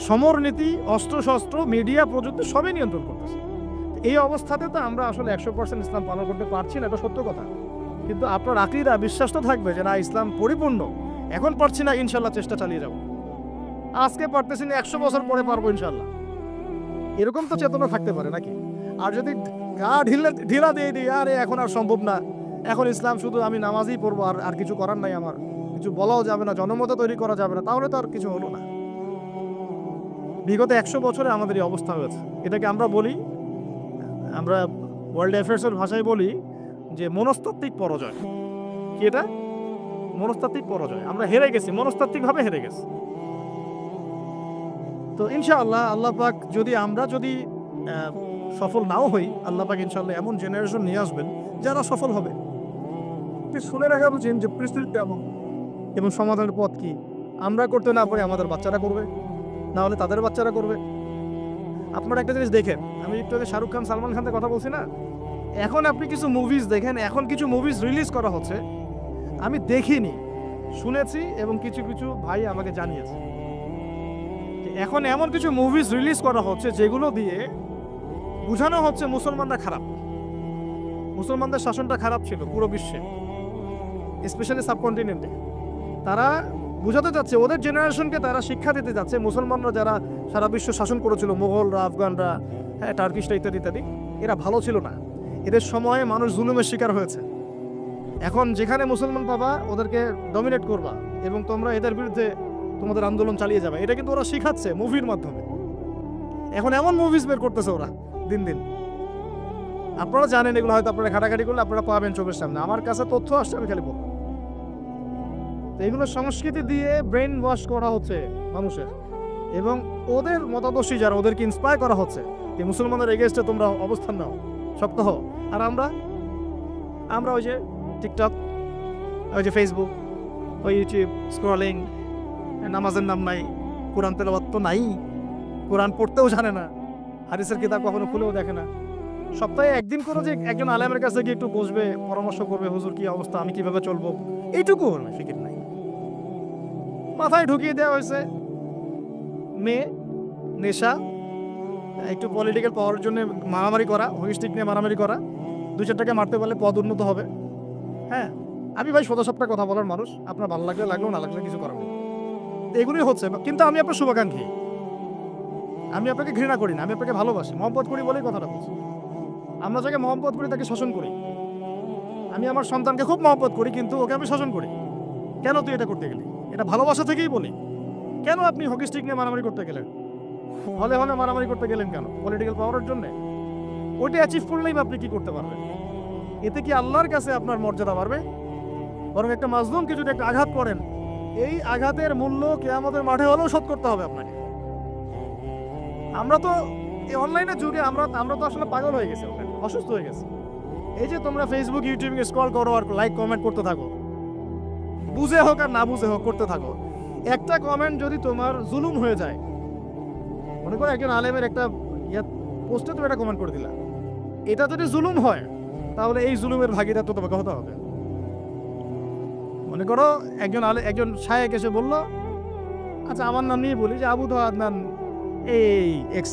সমরনীতি, অস্ত্রশস্ত্র, মিডিয়া, প্রযুক্তি সবই নিয়ন্ত্রণ করতেছে। এই অবস্থাতে তো আমরা আসলে 100% ইসলাম পালন করতে পারছি না, এটা সত্য কথা। কিন্তু আপনার আকীদা, বিশ্বাস তো থাকবে যে না, ইসলাম পরিপূর্ণ। এখন পারছি না, ইনশাল্লাহ চেষ্টা চালিয়ে যাব। আজকে পারতেছি না, 100 বছর পরে পারবো ইনশাল্লাহ। এরকম তো চেতনা থাকতে পারে নাকি? আর যদি গা ঢিলা দিয়ে দিই, আরে এখন আর সম্ভব না, এখন ইসলাম শুধু আমি নামাজই পড়বো, আর কিছু করার নাই, আমার কিছু বলাও যাবে না, জনমত তৈরি করা যাবে না, তাহলে তো আর কিছু হলো না। বিগত 100 বছরে আমাদের এই অবস্থা হয়েছে। এটাকে আমরা বলি, আমরা ওয়ার্ল্ড অ্যাফেয়ার্সের ভাষায় বলি যে মনস্তাত্ত্বিক পরাজয়। কি এটা? মনস্তাত্ত্বিক পরাজয়। আমরা হেরে গেছি, মনস্তাত্ত্বিকভাবে হেরে গেছি। তো ইনশাআল্লাহ আল্লাহ পাক আমরা যদি সফল নাও হই, আল্লাহ পাক ইনশাআল্লাহ এমন জেনারেশন নিয়ে আসবেন যারা সফল হবে। শুনে রাখা উচিত যে পরিস্থিতি কেমন এবং সমাধানের পথ কি। আমরা করতে না পারি, আমাদের বাচ্চারা করবে, না হলে তাদের বাচ্চারা করবে। আপনারা একটা জিনিস দেখেন, আমি একটু আগে শাহরুখ খান, সালমান খানের কথা বলছি না, এখন আপনি কিছু মুভিজ দেখেন, এখন কিছু মুভিজ রিলিজ করা হচ্ছে, আমি দেখিনি, শুনেছি এবং কিছু কিছু ভাই আমাকে জানিয়েছে। এখন এমন কিছু মুভিজ রিলিজ করা হচ্ছে যেগুলো দিয়ে বোঝানো হচ্ছে মুসলমানরা খারাপ, মুসলমানদের শাসনটা খারাপ ছিল পুরো বিশ্বে, স্পেশালি সাবকন্টিনেন্টে। তারা বুঝাতে যাচ্ছে, ওদের জেনারেশনকে তারা শিক্ষা দিতে যাচ্ছে, মুসলমানরা যারা সারা বিশ্ব শাসন করেছিল, মোগলরা, আফগানরা, হ্যাঁ, টার্কিশরা ইত্যাদি ইত্যাদি, এরা ভালো ছিল না, এদের সময়ে মানুষ জুলুমের শিকার হয়েছে। এখন যেখানে মুসলমান পাবা ওদেরকে ডমিনেট করবা এবং তোমরা এদের বিরুদ্ধে তোমাদের আন্দোলন চালিয়ে যাবে। এটা কিন্তু ওরা শিখাচ্ছে মুভির মাধ্যমে। এখন এমন মুভিজ বের করতেছে ওরা দিন দিন, আপনারা জানেন, এগুলো হয়তো আপনারা ঘাটাঘাটি করলে আপনারা পাবেন চোখের সামনে। আমার কাছে তথ্য আসছে, আমি খালি বলবো। এগুলো সংস্কৃতি দিয়ে ব্রেন ওয়াশ করা হচ্ছে মানুষের, এবং ওদের মতাদর্শী যারা, ওদেরকে ইন্সপায়ার করা হচ্ছে যে মুসলমানদের এগেইনস্টে তোমরা অবস্থান নাও, শক্ত হও। আর আমরা ওই যে টিকটক, ওই যে ফেসবুক, ওই ইউটিউব স্ক্রলিং, নামাজের নাম নাই, কোরআন তেলাওয়াত তো নাই, কোরআন পড়তেও জানে না, হাদিসের কিতাব কখনো খুলেও দেখে না। সপ্তাহে একদিন করে যে একজন আলেমের কাছে গিয়ে একটু বসবে, পরামর্শ করবে, হুজুর কি অবস্থা, আমি কিভাবে চলবো, এইটুকু ফিকির নাই। মাথায় ঢুকিয়ে দেওয়া হয়েছে মেয়ে, নেশা, একটু পলিটিক্যাল পাওয়ার জন্য মারামারি করা, হুইস্টিক নিয়ে মারামারি করা, 2-4 টাকা মারতে পারলে পদ উন্নত হবে। হ্যাঁ, আমি ভাই সোজা সাপটা কথা বলার মানুষ, আপনার ভালো লাগলে লাগলেও, না লাগলে কিছু করার নেই। এগুলোই হচ্ছে। কিন্তু আমি আপনার শুভাকাঙ্ক্ষী, আমি আপনাকে ঘৃণা করি না, আমি আপনাকে ভালোবাসি, মহব্বত করি বলেই কথাটা বলছি। আমরা যাকে মহব্বত করি তাকে শাসন করি। আমি আমার সন্তানকে খুব মহব্বত করি, কিন্তু ওকে আমি শাসন করি। কেন তুই এটা করতে গেলি? এটা ভালোবাসা থেকেই বলি। কেন আপনি হকি স্টিক নিয়ে মারামারি করতে গেলেন? হলে মারামারি করতে গেলেন কেন? পলিটিক্যাল পাওয়ারের জন্য? ওইটা অ্যাচিভ করলেই আপনি কি করতে পারবেন? এতে কি আল্লাহর কাছে আপনার মর্যাদা বাড়বে? বরং একটা মাজলুমকে যদি একটা আঘাত করেন, এই আঘাতের মূল্য কিয়ামতের মাঠে হলেও শোধ করতে হবে আপনাকে। আমরা তো এই অনলাইনের যুগে আমরা তো আসলে পাগল হয়ে গেছি, অসুস্থ হয়ে গেছি। এই যে তোমরা ফেসবুক, ইউটিউব স্ক্রল করো আর লাইক কমেন্ট করতে থাকো, বুঝে হোক আর না বুঝে হোক করতে থাকো। একটা কমেন্ট যদি তোমার জুলুম হয়ে যায়, মনে করো একজন আলেমের একটা পোস্টে তুমি একটা কমেন্ট করে দিলা, এটা যদি জুলুম হয় তাহলে এই জুলুমের ভাগিদার তো তোমাকে হতে হবে। মনে করো একজন শায়েখ এসে বলল, আচ্ছা আমার নাম নিয়ে বলি যে আবু দা আদনান এই এক্স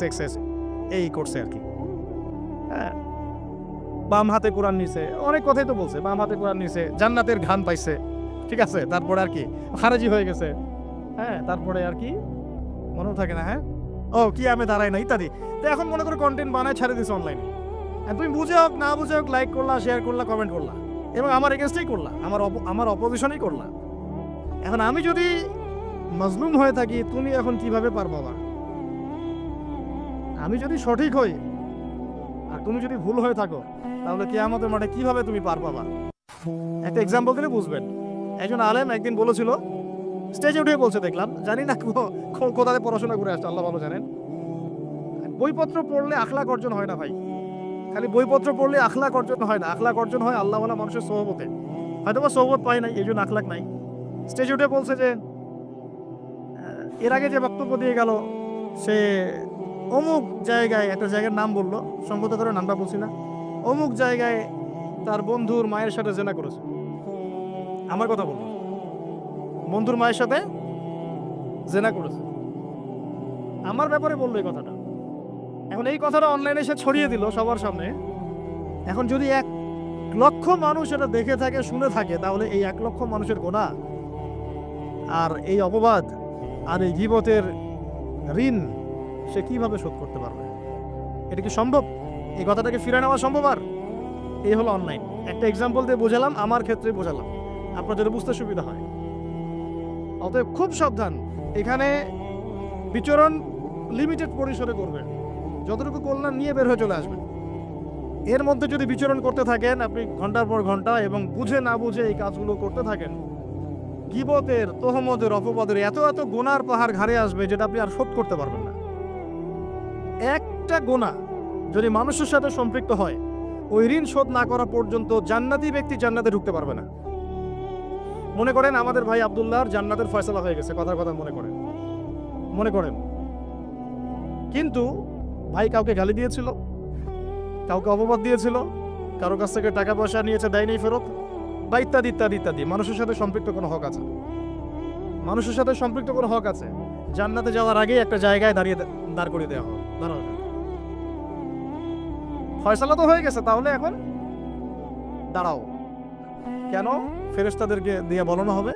এই করছে আর কি, হ্যাঁ, বাম হাতে কোরআন নিছে, অনেক কথাই তো বলছে, বাম হাতে কোরআন নিছে, জান্নাতের ঘ্রাণ পাইছে, ঠিক আছে, তারপরে আর কি খারেজি হয়ে গেছে, হ্যাঁ, তারপরে আর কি মনেও থাকে না, হ্যাঁ, ও কি আমি দাঁড়াই না ইত্যাদি। তো এখন মনে করো কন্টেন্ট বানায় ছেড়ে দিছো অনলাইনে, তুমি বুঝে হোক না বুঝে হোক লাইক করলা, শেয়ার করলা, কমেন্ট করলা এবং আমার এগেনস্টেই করলা, আমার অপোজিশনই করলা। এখন আমি যদি মজলুম হয়ে থাকি, তুমি এখন কিভাবে পার পাবা? আমি যদি সঠিক হই আর তুমি যদি ভুল হয়ে থাকো, তাহলে কিয়ামতের মাঠে কিভাবে তুমি পার পাবা? একটা এক্সাম্পল দিলে বুঝবেন। একজন আলেম একদিন বলেছিল, স্টেজে উঠে বলছে, দেখলাম, জানি না কোথায় পড়াশোনা করে আসছে, আল্লাহ ভালো জানেন, বইপত্র পড়লে আখলাক অর্জন হয় না ভাই। খালি বইপত্র পড়লে আখলাক অর্জন হয় না, আখলাক অর্জন হয় আল্লাহওয়ালা মানুষের সোহবতে। হয়তো বা সোহবত পায় নাই, এই জন্য আখলাক নাই। স্টেজে উঠে বলছে যে এর আগে যে বক্তব্য দিয়ে গেল, সে অমুক জায়গায়, একটা জায়গার নাম বললো, সম্ভবত করে নামটা বলছি না, অমুক জায়গায় তার বন্ধুর মায়ের সাথে জেনা করেছে। আমার কথা বলবো, বন্ধুর মায়ের সাথে জেনা করেছে, আমার ব্যাপারে বললো এই কথাটা। এখন এই কথাটা অনলাইনে সে ছড়িয়ে দিল সবার সামনে। এখন যদি 1 লক্ষ মানুষ এটা দেখে থাকে, শুনে থাকে, তাহলে এই 1 লক্ষ মানুষের গুনাহ আর এই অপবাদ আর এই গীবতের ঋণ সে কিভাবে শোধ করতে পারবে? এটা কি সম্ভব? এই কথাটাকে ফিরে নেওয়া সম্ভব? আর এই হলো অনলাইন। একটা এক্সাম্পল দিয়ে বোঝালাম, আমার ক্ষেত্রে বোঝালাম, আপনাদের বুঝতে সুবিধা হয়। অতএব খুব সাবধান, এখানে বিচরণ লিমিটেড পরিসরে করবেন, যতটুকু করলেন নিয়ে বের হয়ে চলে আসবেন। এর মধ্যে যদি বিচরণ করতে থাকেন আপনি ঘন্টার পর ঘন্টা এবং বুঝে না বুঝে এই কাজগুলো করতে থাকেন, গীবতের, তোহমতের, অপবাদের এত এত গুনার পাহাড় ঘাড়ে আসবে যেটা আপনি আর শোধ করতে পারবেন না। একটা গুনাহ যদি মানুষের সাথে সম্পৃক্ত হয়, ওই ঋণ শোধ না করা পর্যন্ত জান্নাতি ব্যক্তি জান্নাতে ঢুকতে পারবে না। মনে করেন আমাদের ভাই আব্দুল্লাহর জান্নাতের ফয়সালা হয়ে গেছে, কথার কথা মনে করেন, কিন্তু ভাই কাউকে গালি দিয়েছিল, কাউকে অপবাদ দিয়েছিল, কারো কাছ থেকে টাকা পয়সা নিয়েছে, দেয়নি ফেরত, বা ইত্যাদি ইত্যাদি ইত্যাদি। মানুষের সাথে সম্পৃক্ত কোনো হক আছে, মানুষের সাথে সম্পৃক্ত কোনো হক আছে। জান্নাতে যাওয়ার আগে একটা জায়গায় দাঁড় করিয়ে দেওয়া হবে, দাঁড়াও, ফয়সালা তো হয়ে গেছে, তাহলে এখন দাঁড়াও। কেন? ফেরেশতাদেরকে দিয়ে বলানো হবে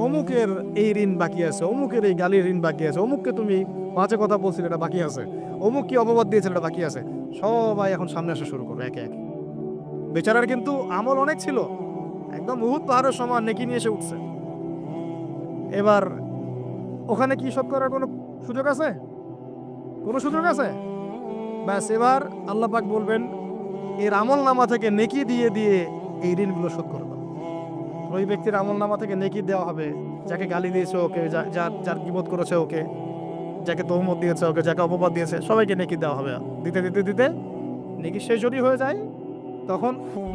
অমুকের এই ঋণ বাকি আছে, অমুকের এই গালির ঋণ বাকি আছে, অমুককে তুমি বাজে কথা বলছিলে এটা বাকি আছে, অমুক কি অপবাদ দিয়েছিল এটা বাকি আছে। সবাই এখন সামনে আসা শুরু করবে একে একে। বেচারার কিন্তু আমল অনেক ছিল, একদম উহুদ পাহাড়ের সমান নেকি নিয়ে এসে উঠছে। এবার ওখানে কি শোধ করার কোনো সুযোগ আছে? কোনো সুযোগ আছে? ব্যাস, এবার আল্লাহ পাক বলবেন এর আমল নামা থেকে নেকি দিয়ে দিয়ে এই ঋণগুলো শোধ করে দাও। ওই ব্যক্তির আমল নামা থেকে নেকি দেওয়া হবে, যাকে গালি দিয়েছে ওকে, যার গীবত করেছে ওকে, যাকে তহমত দিয়েছে ওকে, যাকে অপবাদ দিয়েছে সবাইকে নেকি দেওয়া হবে। দিতে দিতে দিতে নেকি শেষ যদি হয়ে যায়, তখন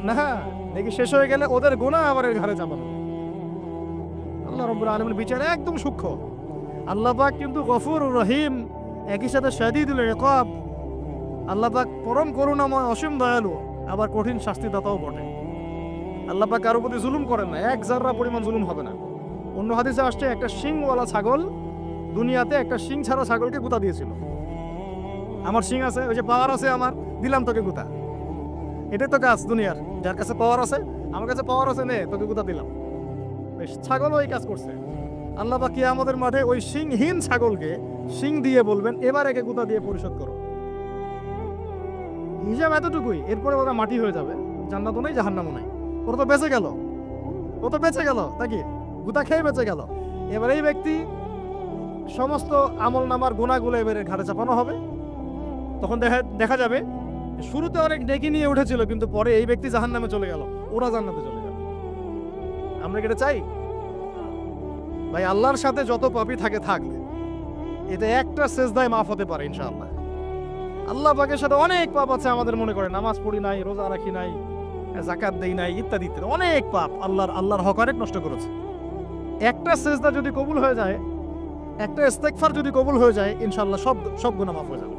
না, নেকি শেষ হয়ে গেলে ওদের গুনাহ আবার এর ঘাড়ে চাপানো। আল্লাহ রাব্বুল আলামিনের বিচার একদম সূক্ষ্ম। আল্লাহ পাক কিন্তু গফুর রহিম, একই সাথে শাদীদুল ইকাব। আল্লাহ পাক পরম করুণাময়, অসীম দয়ালু, আবার কঠিন শাস্তিদাতাও বটে। আল্লাহ পাক কারোর প্রতি জুলুম করেন না, 1 জাররা পরিমাণ জুলুম হবে না। অন্য হাদিসে আসছে একটা শিংওয়ালা ছাগল দুনিয়াতে একটা শিং ছাড়া ছাগলকে গুতা দিয়েছিল। আমার শিং আছে, ওই যে পাওয়ার আছে আমার, দিলাম তোকে গুতা। এটাই তো কাজ দুনিয়ার, যার কাছে পাওয়ার আছে, আমার কাছে পাওয়ার আছে, নে তোকে গুতা দিলাম। ছাগল ওই কাজ করছে। আল্লাহ পাক কিয়ামতের মাঠে ওই শিংহীন ছাগলকে শিং দিয়ে বলবেন এবার একে গুতা দিয়ে পরিশোধ করো। হিসাব এতটুকুই, এরপরে ওরা মাটি হয়ে যাবে, জান্নাতও নেই জাহান্নামও নেই। ওরা তো বেঁচে গেল, ও তো বেঁচে গেল, নাকি গুতা খেয়ে বেঁচে গেল। এবার এই ব্যক্তি সমস্ত আমল নামার গুনাহগুলো এবারে ঘাড়ে চাপানো হবে। তখন দেখা যাবে শুরুতে অনেক নেকি নিয়ে উঠেছিল, কিন্তু পরে এই ব্যক্তি জাহান্নামে চলে গেল, ওরা জান্নাতে চলে গেল। আমরা কি এটা চাই? ভাই আল্লাহর সাথে যত পাপী থাকে থাক, এটা একটা সেজদায় মাফ হতে পারে ইনশাআল্লাহ। আল্লাহ পাকের সাথে অনেক পাপ আছে আমাদের, মনে করে নামাজ পড়ি নাই, রোজা রাখি নাই, যাকাত দেই নাই, ইত্যাদি ইত্যাদি অনেক পাপ, আল্লাহর হক অনেক নষ্ট করেছে। একটা সেজদা যদি কবুল হয়ে যায়, একটা ইস্তেগফার যদি কবুল হয়ে যায়, ইনশাআল্লাহ সব গুনাহ মাফ হয়ে যাবে।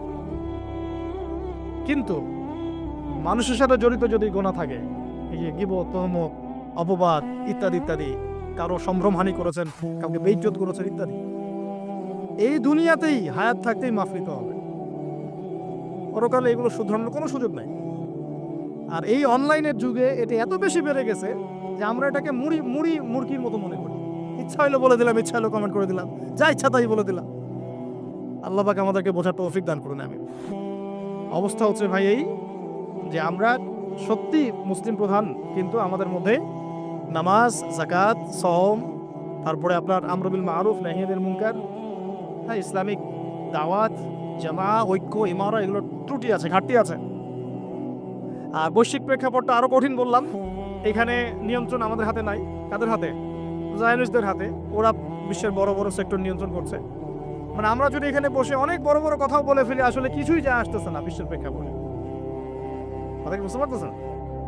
কিন্তু মানুষের সাথে জড়িত যদি গুনাহ থাকে, এই যে গীবত, তহমত, অপবাদ ইত্যাদি ইত্যাদি, কারো সম্ভ্রমহানি করেছেন, কাউকে বেইজ্জত করেছেন ইত্যাদি, এই দুনিয়াতেই হায়াত থাকতেই মাফ নিতে হবে। পরকালে এগুলো শুধরানোর কোনো সুযোগ নাই। আর এই অনলাইনের যুগে এটা এত বেশি বেড়ে গেছে যে আমরা এটাকে মুড়কির মতো মনে করি। ইচ্ছা হইলো বলে দিলাম, ইচ্ছা হইলো কমেন্ট করে দিলাম, যা ইচ্ছা তাই বলে দিলাম। আল্লাহ পাক আমাদেরকে বোঝার তৌফিক দান করুন। আমি অবস্থা হচ্ছে ভাই এই যে আমরা সত্যি মুসলিম প্রধান, কিন্তু আমাদের মধ্যে নামাজ, যাকাত, সওম, তারপরে আপনার আমর বিল মারুফ নাহি আনিল মুনকার, হ্যাঁ, ইসলামিক দাওয়াত, জামা, ঐক্য, ইমারা, এগুলো ত্রুটি আছে, ঘাটতি আছে। আর বৈশ্বিক প্রেক্ষাপটটা আরো কঠিন বললাম। এখানে নিয়ন্ত্রণ আমাদের হাতে নাই। কাদের হাতে? জায়নিস্টদের হাতে। ওরা বিশ্বের বড় বড় সেক্টর নিয়ন্ত্রণ করছে। মানে আমরা যদি এখানে বসে অনেক বড় বড় কথাও বলে ফেলি, আসলে কিছুই যা আসতেছে না বিশ্বের প্রেক্ষাপটে। কথা কি বুঝতে পারতেছেন?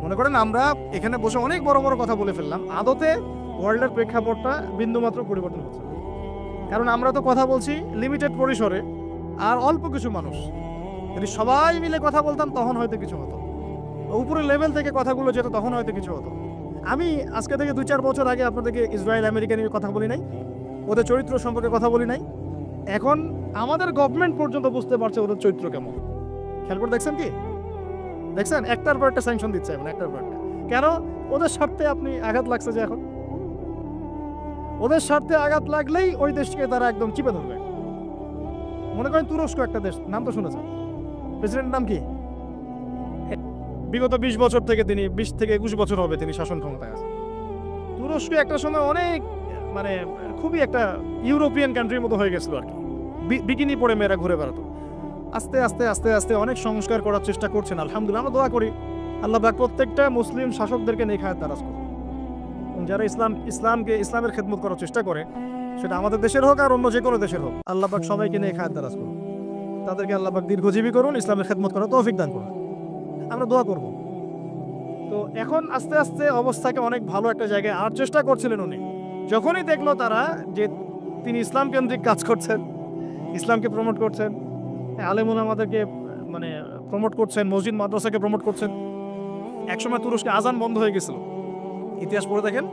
মনে করেন আমরা এখানে বসে অনেক বড় বড় কথা বলে ফেললাম, আদতে ওয়ার্ল্ডের প্রেক্ষাপটটা বিন্দুমাত্র পরিবর্তন হচ্ছে না। কারণ আমরা তো কথা বলছি লিমিটেড পরিসরে আর অল্প কিছু মানুষ। যদি সবাই মিলে কথা বলতাম তখন হয়তো কিছু হতো, উপরের লেভেল থেকে কথাগুলো যেত তখন হয়তো কিছু হতো। আমি আজকে থেকে 2-4 বছর আগে আপনাদেরকে ইসরায়েল আমেরিকা নিয়ে কথা বলি নাই, ওদের চরিত্র সম্পর্কে কথা বলি নাই। এখন আমাদের গভর্নমেন্ট পর্যন্ত বুঝতে পারছে ওদের চরিত্র কেমন। খেয়াল করে দেখছেন কি? দেখছেন একটার পর একটা স্যাংশন দিচ্ছে এখন, একটার পর একটা। কেন? ওদের স্বার্থে আপনি আঘাত লাগছে যে এখন ওদের স্বার্থে আঘাত লাগলেই ওই দেশকে তারা একদম চিপে ধরবে। মনে করেন তুরস্ক একটা দেশ, নাম তো শুনেছেন, প্রেসিডেন্ট নাম কি? বিগত 20 বছর থেকে তিনি 20 থেকে 21 বছর হবে তিনি শাসন ক্ষমতায় আছে। তুরস্ক একটা সময় অনেক মানে খুবই একটা ইউরোপিয়ান কান্ট্রির মতো হয়ে গেছিল আর কি। বিকিনি পরে মেয়েরা ঘুরে বেড়াতো। আস্তে আস্তে আস্তে আস্তে অনেক সংস্কার করার চেষ্টা করছেন। আলহামদুলিল্লাহ, আমরা দোয়া করি আল্লাহ পাক প্রত্যেকটা মুসলিম শাসকদেরকে নেখায়াত দারাজ করুন। যারা ইসলামের খেদমত করার চেষ্টা করে, সেটা আমাদের দেশের হোক আর অন্য যে কোনো দেশের হোক, আল্লাহ পাক সবাইকে নেখায়াত দারাজ করুন। তাদেরকে আল্লাহ পাক দীর্ঘজীবী করুন, ইসলামের খেদমত করার তৌফিক দান করুন। আমরা দোয়া করব। তো এখন আস্তে আস্তে অবস্থাকে অনেক ভালো একটা জায়গায় আর চেষ্টা করছিলেন উনি। যখনই দেখলো তারা যে তিনি ইসলাম কেন্দ্রিক কাজ করছেন, ইসলামকে প্রমোট করছেন, আলেম ওলামাদেরকে মানে প্রমোট করছেন, মসজিদ মাদ্রাসাকে প্রমোট করছেন। একসময় তুরস্কে আজান বন্ধ হয়ে গেছিল, ইতিহাস পড়ে দেখেন,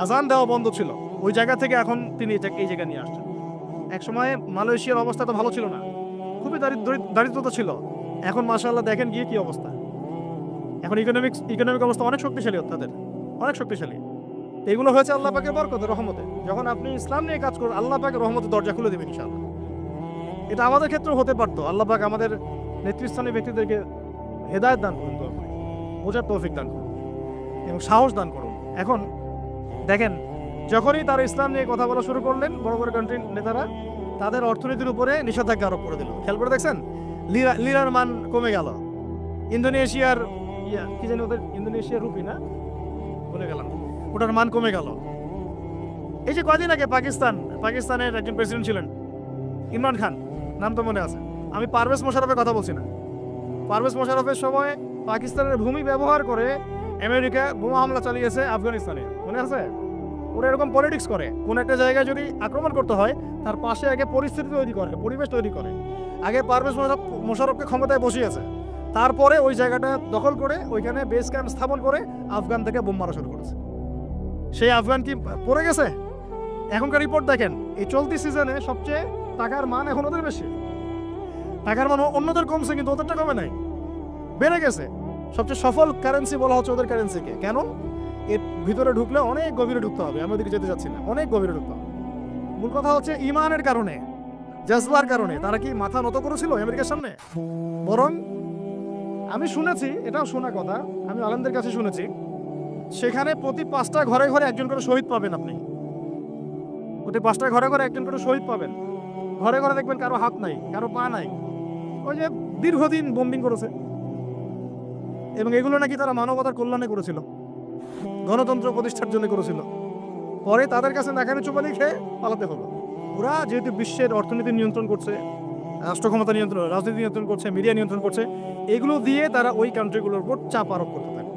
আজান দেওয়া বন্ধ ছিল। ওই জায়গা থেকে এখন তিনি এই জায়গায় নিয়ে আসছেন। একসময় মালয়েশিয়ার অবস্থা তো ভালো ছিল না, খুবই দারিদ্রতা ছিল। এখন মাশাআল্লাহ দেখেন গিয়ে কি অবস্থা। এখন ইকোনমিক অবস্থা অনেক শক্তিশালী, তাদের অনেক শক্তিশালী। এগুলো হয়েছে আল্লাহ পাকের বরকতে, রহমতে। যখন আপনি ইসলাম নিয়ে কাজ করেন, আল্লাহ পাকের রহমতের দরজা খুলে দেবেন ইনশাআল্লাহ। এটা আমাদের ক্ষেত্রেও হতে পারতো। আল্লাহ পাক আমাদের নেতৃস্থানীয় ব্যক্তিদেরকে হেদায়েত দান করুন, বোঝার তৌফিক দান করুন এবং সাহস দান করুন। এখন দেখেন, যখনই তারা ইসলাম নিয়ে কথা বলা শুরু করলেন, বড় বড় কান্ট্রির নেতারা তাদের অর্থনীতির উপরে নিষেধাজ্ঞা আরোপ করে দিল। খেয়াল করে দেখছেন, লিরার মান কমে গেল। ইন্দোনেশিয়ার কি জানি ওদের, ইন্দোনেশিয়ার রুপি না, বলে গেলাম, ওটার মান কমে গেল। এই যে কদিন আগে পাকিস্তানের একজন প্রেসিডেন্ট ছিলেন ইমরান খান, নাম তো মনে আছে। আমি পারভেজ মোশাররফের কথা বলছি না। পারভেজ মোশাররফের সময় পাকিস্তানের ভূমি ব্যবহার করে আমেরিকা বোমা হামলা চালিয়েছে আফগানিস্তানে, মনে আছে? ওরা এরকম পলিটিক্স করে, কোন একটা জায়গায় যদি আক্রমণ করতে হয় তার পাশে আগে পরিস্থিতি তৈরি করে, পরিবেশ তৈরি করে। আগে পারভেজ মোশাররফকে ক্ষমতায় বসিয়েছে, তারপরে ওই জায়গাটা দখল করে ওইখানে বেস ক্যাম্প স্থাপন করে আফগান থেকে বোম মারা শুরু করেছে। সেই আফগান কি পড়ে গেছে? এখনকার রিপোর্ট দেখেন, এই চলতি সিজনে সবচেয়ে টাকার মান এখন ওদের বেশি। টাকার মান অন্যদের কমছে, কিন্তু ওদেরটা কমে নাই, বেড়ে গেছে। সবচেয়ে সফল কারেন্সি বলা হচ্ছে ওদের কারেন্সিকে। কেন? এর ভিতরে ঢুকলে অনেক গভীরে ঢুকতে হবে, আমি ওদিকে যেতে চাচ্ছি না, অনেক গভীরে ঢুকতে হবে। মূল কথা হচ্ছে ইমানের কারণে, জজবার কারণে তারা কি মাথা নত করেছিল আমেরিকার সামনে? বরং আমি শুনেছি, এটাও শোনা কথা, আমি আলেমদের কাছে শুনেছি, সেখানে প্রতি 5টা ঘরে ঘরে একজন করে শহীদ পাবেন। আপনি প্রতি 5টা ঘরে ঘরে একজন করে শহীদ পাবেন। ঘরে ঘরে দেখবেন কারো হাত নাই, কারো পা নাই। ওই যে দীর্ঘদিন বোম্বিং করেছে, এবং এগুলো নাকি তারা মানবতার কল্যাণে করেছিল, গণতন্ত্র প্রতিষ্ঠার জন্য করেছিল। পরে তাদের কাছে নাকানি চুপানি খেয়ে পালাতে হলো। ওরা যেহেতু বিশ্বের অর্থনীতি নিয়ন্ত্রণ করছে, রাষ্ট্র ক্ষমতা নিয়ন্ত্রণ, রাজনীতি নিয়ন্ত্রণ করছে, মিডিয়া নিয়ন্ত্রণ করছে, এগুলো দিয়ে তারা ওই কান্ট্রিগুলোর উপর চাপ আরোপ করতে থাকে।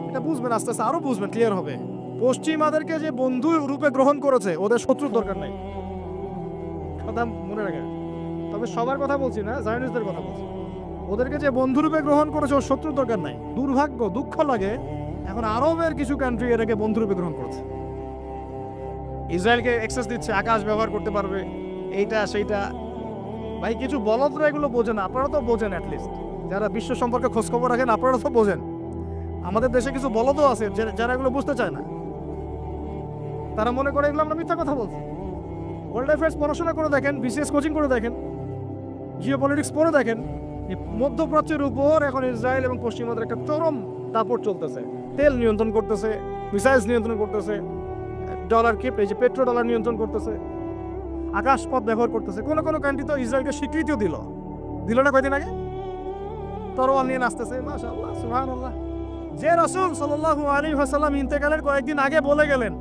এটা বুঝবেন, আস্তে আস্তে আরো বুঝবেন, ক্লিয়ার হবে। পশ্চিমাদেরকে যে বন্ধু রূপে গ্রহণ করেছে, ওদের শত্রুর দরকার নাই, কথা মনে রাখেন। তবে সবার কথা বলছি না, জায়নিস্টদের কথা বলছি। ওদেরকে যে বন্ধু রূপে গ্রহণ করেছে, ওর শত্রুর দরকার নাই। দুর্ভাগ্য, দুঃখ লাগে, এখন আরবের কিছু কান্ট্রি এটাকে বন্ধু রূপে গ্রহণ করেছে। ইসরায়েলকে অ্যাক্সেস দিচ্ছে, আকাশ ব্যবহার করতে পারবে, এইটা সেইটা। ভাই কিছু বলদরা এগুলো বোঝেন, আপনারা তো বোঝেন, অ্যাটলিস্ট যারা বিশ্ব সম্পর্কে খোঁজখবর রাখেন আপনারা তো বোঝেন। আমাদের দেশে কিছু বলদও আছে যারা এগুলো বুঝতে চায় না। তারা মনে করে এগুলো আমরা মিথ্যা কথা বলছি। ওয়ার্ল্ড অ্যাফেয়ার্স পড়াশোনা করে দেখেন, বিসিএস কোচিং করে দেখেন, জিও পলিটিক্স পড়ে দেখেন, মধ্যপ্রাচ্যের উপর এখন ইসরায়েল এবং পশ্চিমাদের একটা চরম দাপট চলতেছে। তেল নিয়ন্ত্রণ করতেছে, মিসাইলস নিয়ন্ত্রণ করতেছে, ডলারকে এই যে পেট্রো ডলার নিয়ন্ত্রণ করতেছে, আকাশপথ ব্যবহার করতেছে। কোনো কোনো কান্ট্রি তো ইসরায়েলকে স্বীকৃতিও দিল না কয়দিন আগে, তরোয়াল নিয়ে নাচতেছে। মাশাআল্লাহ, সুবহানাল্লাহ। যে রাসূল সাল্লাল্লাহু আলাইহি ওয়াসাল্লাম ইন্তেকালের কয়েকদিন আগে বলে গেলেন,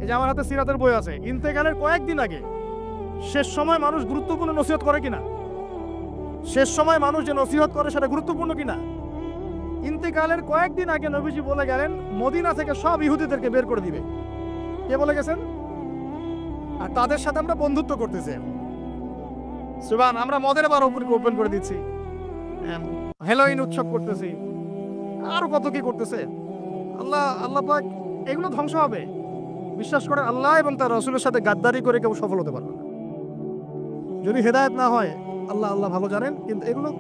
এই যে আমার হাতে সিরাতের বই আছে, ইন্তেকালের কয়েকদিন আগে, শেষ সময় মানুষ গুরুত্বপূর্ণ নসিহত করে কিনা, শেষ সময় মানুষ যে নসিহত করে সেটা গুরুত্বপূর্ণ কিনা। ইন্তেকালের কয়েকদিন আগে নবীজি বলে গেলেন মদিনা থেকে সব ইহুদিদেরকে বের করে দিবে। কে বলে গেছেন? আর তাদের সাথে আমরা বন্ধুত্ব করতেছি। সুবহান, আমরা মদের বার ওপেন করে দিচ্ছি, হ্যালোইন উৎসব করতেছি, আরো কত কি করতেছে। আল্লাহ পাক এগুলো ধ্বংস হবে। বিশ্বাস করে আল্লাহ এবং তার রাসূলের সাথে গাদ্দারি করে কেউ সফল হতে পারবে না। যদি হেদায়েত না হয় আল্লাহ ভালো জানেন, কিন্তু এগুলো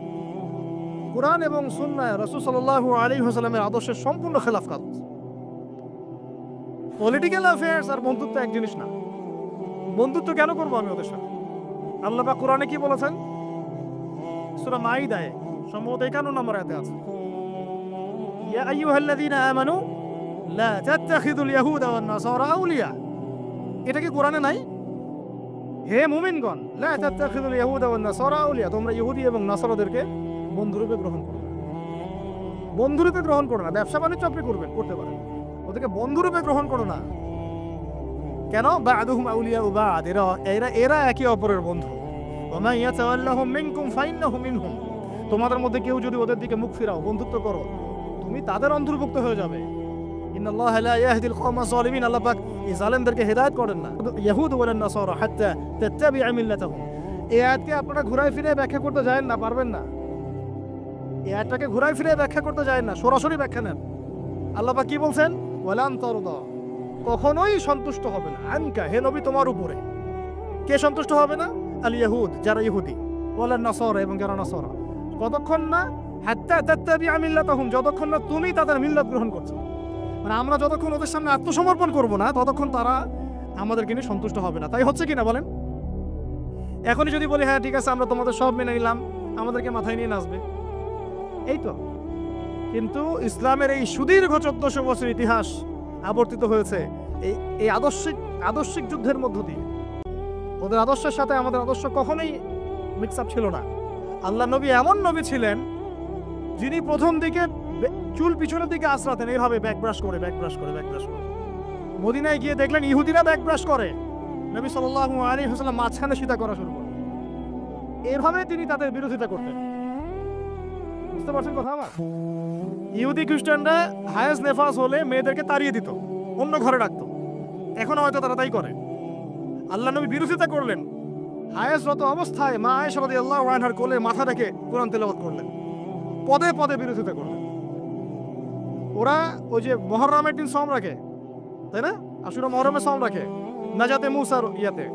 কোরআন এবং সুন্নাহ রাসূল সাল্লাল্লাহু আলাইহি ওয়াসাল্লামের আদর্শের সম্পূর্ণ খেলাফ কাজ। পলিটিক্যাল অ্যাফেয়ার্স আর বন্ধুত্ব এক জিনিস না। বন্ধুত্ব কেন করবো আমি ওদের সাথে? আল্লাহ পাক কোরআনে কি বলেছেন? সূরা মাইদায় সম্ভবত 51 নম্বর আয়াতে আছে, ইয়া আইয়ুহাল্লাযীনা আমানু লা তাত্তাখিযুল ইয়াহুদা ওয়ান নাসারা আউলিয়া। এটা কি কোরআনে নাই? হে মুমিনগণ, লা তাত্তাখিযুল ইয়াহুদা ওয়ান নাসারা আউলিয়া, তোমরা ইহুদি এবং নাসারাদেরকে বন্ধুরূপে গ্রহণ করো না। বন্ধুরূপে গ্রহণ করো না। ব্যবসা বাণিজ্য আপনি করতে পারেন, ওদেরকে বন্ধুরূপে গ্রহণ করো না। কেন? বা'দুহুম আউলিয়াউ বা'দ, এরা একে অপরের বন্ধু। ওয়া মান ইয়াতাওয়াল্লাহুম মিনকুম ফাইন্নাহু মিনহুম, তোমাদের মধ্যে কেউ যদি ওদের দিকে মুখ ফিরাও, বন্ধুত্ব করো, তুমি তাদের অন্তর্ভুক্ত হয়ে যাবে। ইন্নাল্লাহা লা ইয়াহদিল কওমাজ যালিমিন, আল্লাহ পাক এই জালেমদেরকে হেদায়েত করেন না। ইয়াহুদ ওয়াল নাসারা হাত্তা তাত্তাবি'a মিল্লাতাহুম। এই আয়াতকে আপনারা ঘুরায় ফিরে ব্যাখ্যা করতে যায় না, পারবেন না। এই আয়াতটাকে ঘুরায় ফিরে ব্যাখ্যা করতে যায় না, সরাসরি ব্যাখ্যা নেন। আল্লাহ পাক কি বলছেন? ওয়ালান তারদা, কখনোই সন্তুষ্ট হবে না, আনকা, হে নবী তোমার উপরে। কে সন্তুষ্ট হবে না? আল ইয়াহুদ, যারা ইহুদি, ওয়ালান নাসারা, এবং যারা নাসারা। কতক্ষণ না? হাত্তা তাত্তাবি'a মিল্লাতাহুম, যতক্ষণ না তুমি তাদের মিল্লাত গ্রহণ করছো। মানে আমরা যতক্ষণ ওদের সামনে আত্মসমর্পণ করব না, ততক্ষণ তারা আমাদেরকে নিয়ে সন্তুষ্ট হবে না। তাই হচ্ছে কিনা বলেন? এখনই যদি বলি হ্যাঁ ঠিক আছে আমরা তোমাদের সব মেনে নিলাম, আমাদেরকে মাথায় নিয়ে নাচবে, এই তো। কিন্তু ইসলামের এই সুদীর্ঘ 1400 বছর ইতিহাস আবর্তিত হয়েছে এই আদর্শিক যুদ্ধের মধ্য দিয়ে। ওদের আদর্শের সাথে আমাদের আদর্শ কখনোই মিক্স আপ ছিল না। আল্লাহ নবী এমন নবী ছিলেন যিনি প্রথম দিকে চুল পিছনের দিকে আঁচড়াতেন, এইভাবে ব্যাক ব্রাশ করে। মদিনায় গিয়ে দেখলেন ইহুদিরা ব্যাক ব্রাশ করে, নবী সাল্লাল্লাহু আলাইহি ওয়াসাল্লাম মাঝখানে সিধা করা শুরু করেন। এভাবে তিনি তাদের বিরোধিতা করতেন। বুঝতে পারছেন কথা আমার? ইহুদি খ্রিস্টানরা হায়াজ নেফাস হলে মেয়েদেরকে তাড়িয়ে দিত, অন্য ঘরে রাখতো। এখন হয়তো তারা তাই করে। আল্লাহ নবী বিরোধিতা করলেন, হায়াজরত অবস্থায় মা আয়েশা রাদিয়াল্লাহু আনহার কোলে মাথা রেখে কোরআন তেলাওয়াত করলেন, পদে পদে বিরোধিতা করলেন। ওরা ওই যে মুহররমের দিন সওম রাখে, তাই না? আশুরা মুহররমের সওম রাখে, নাজাতে মুসার ইয়াতে।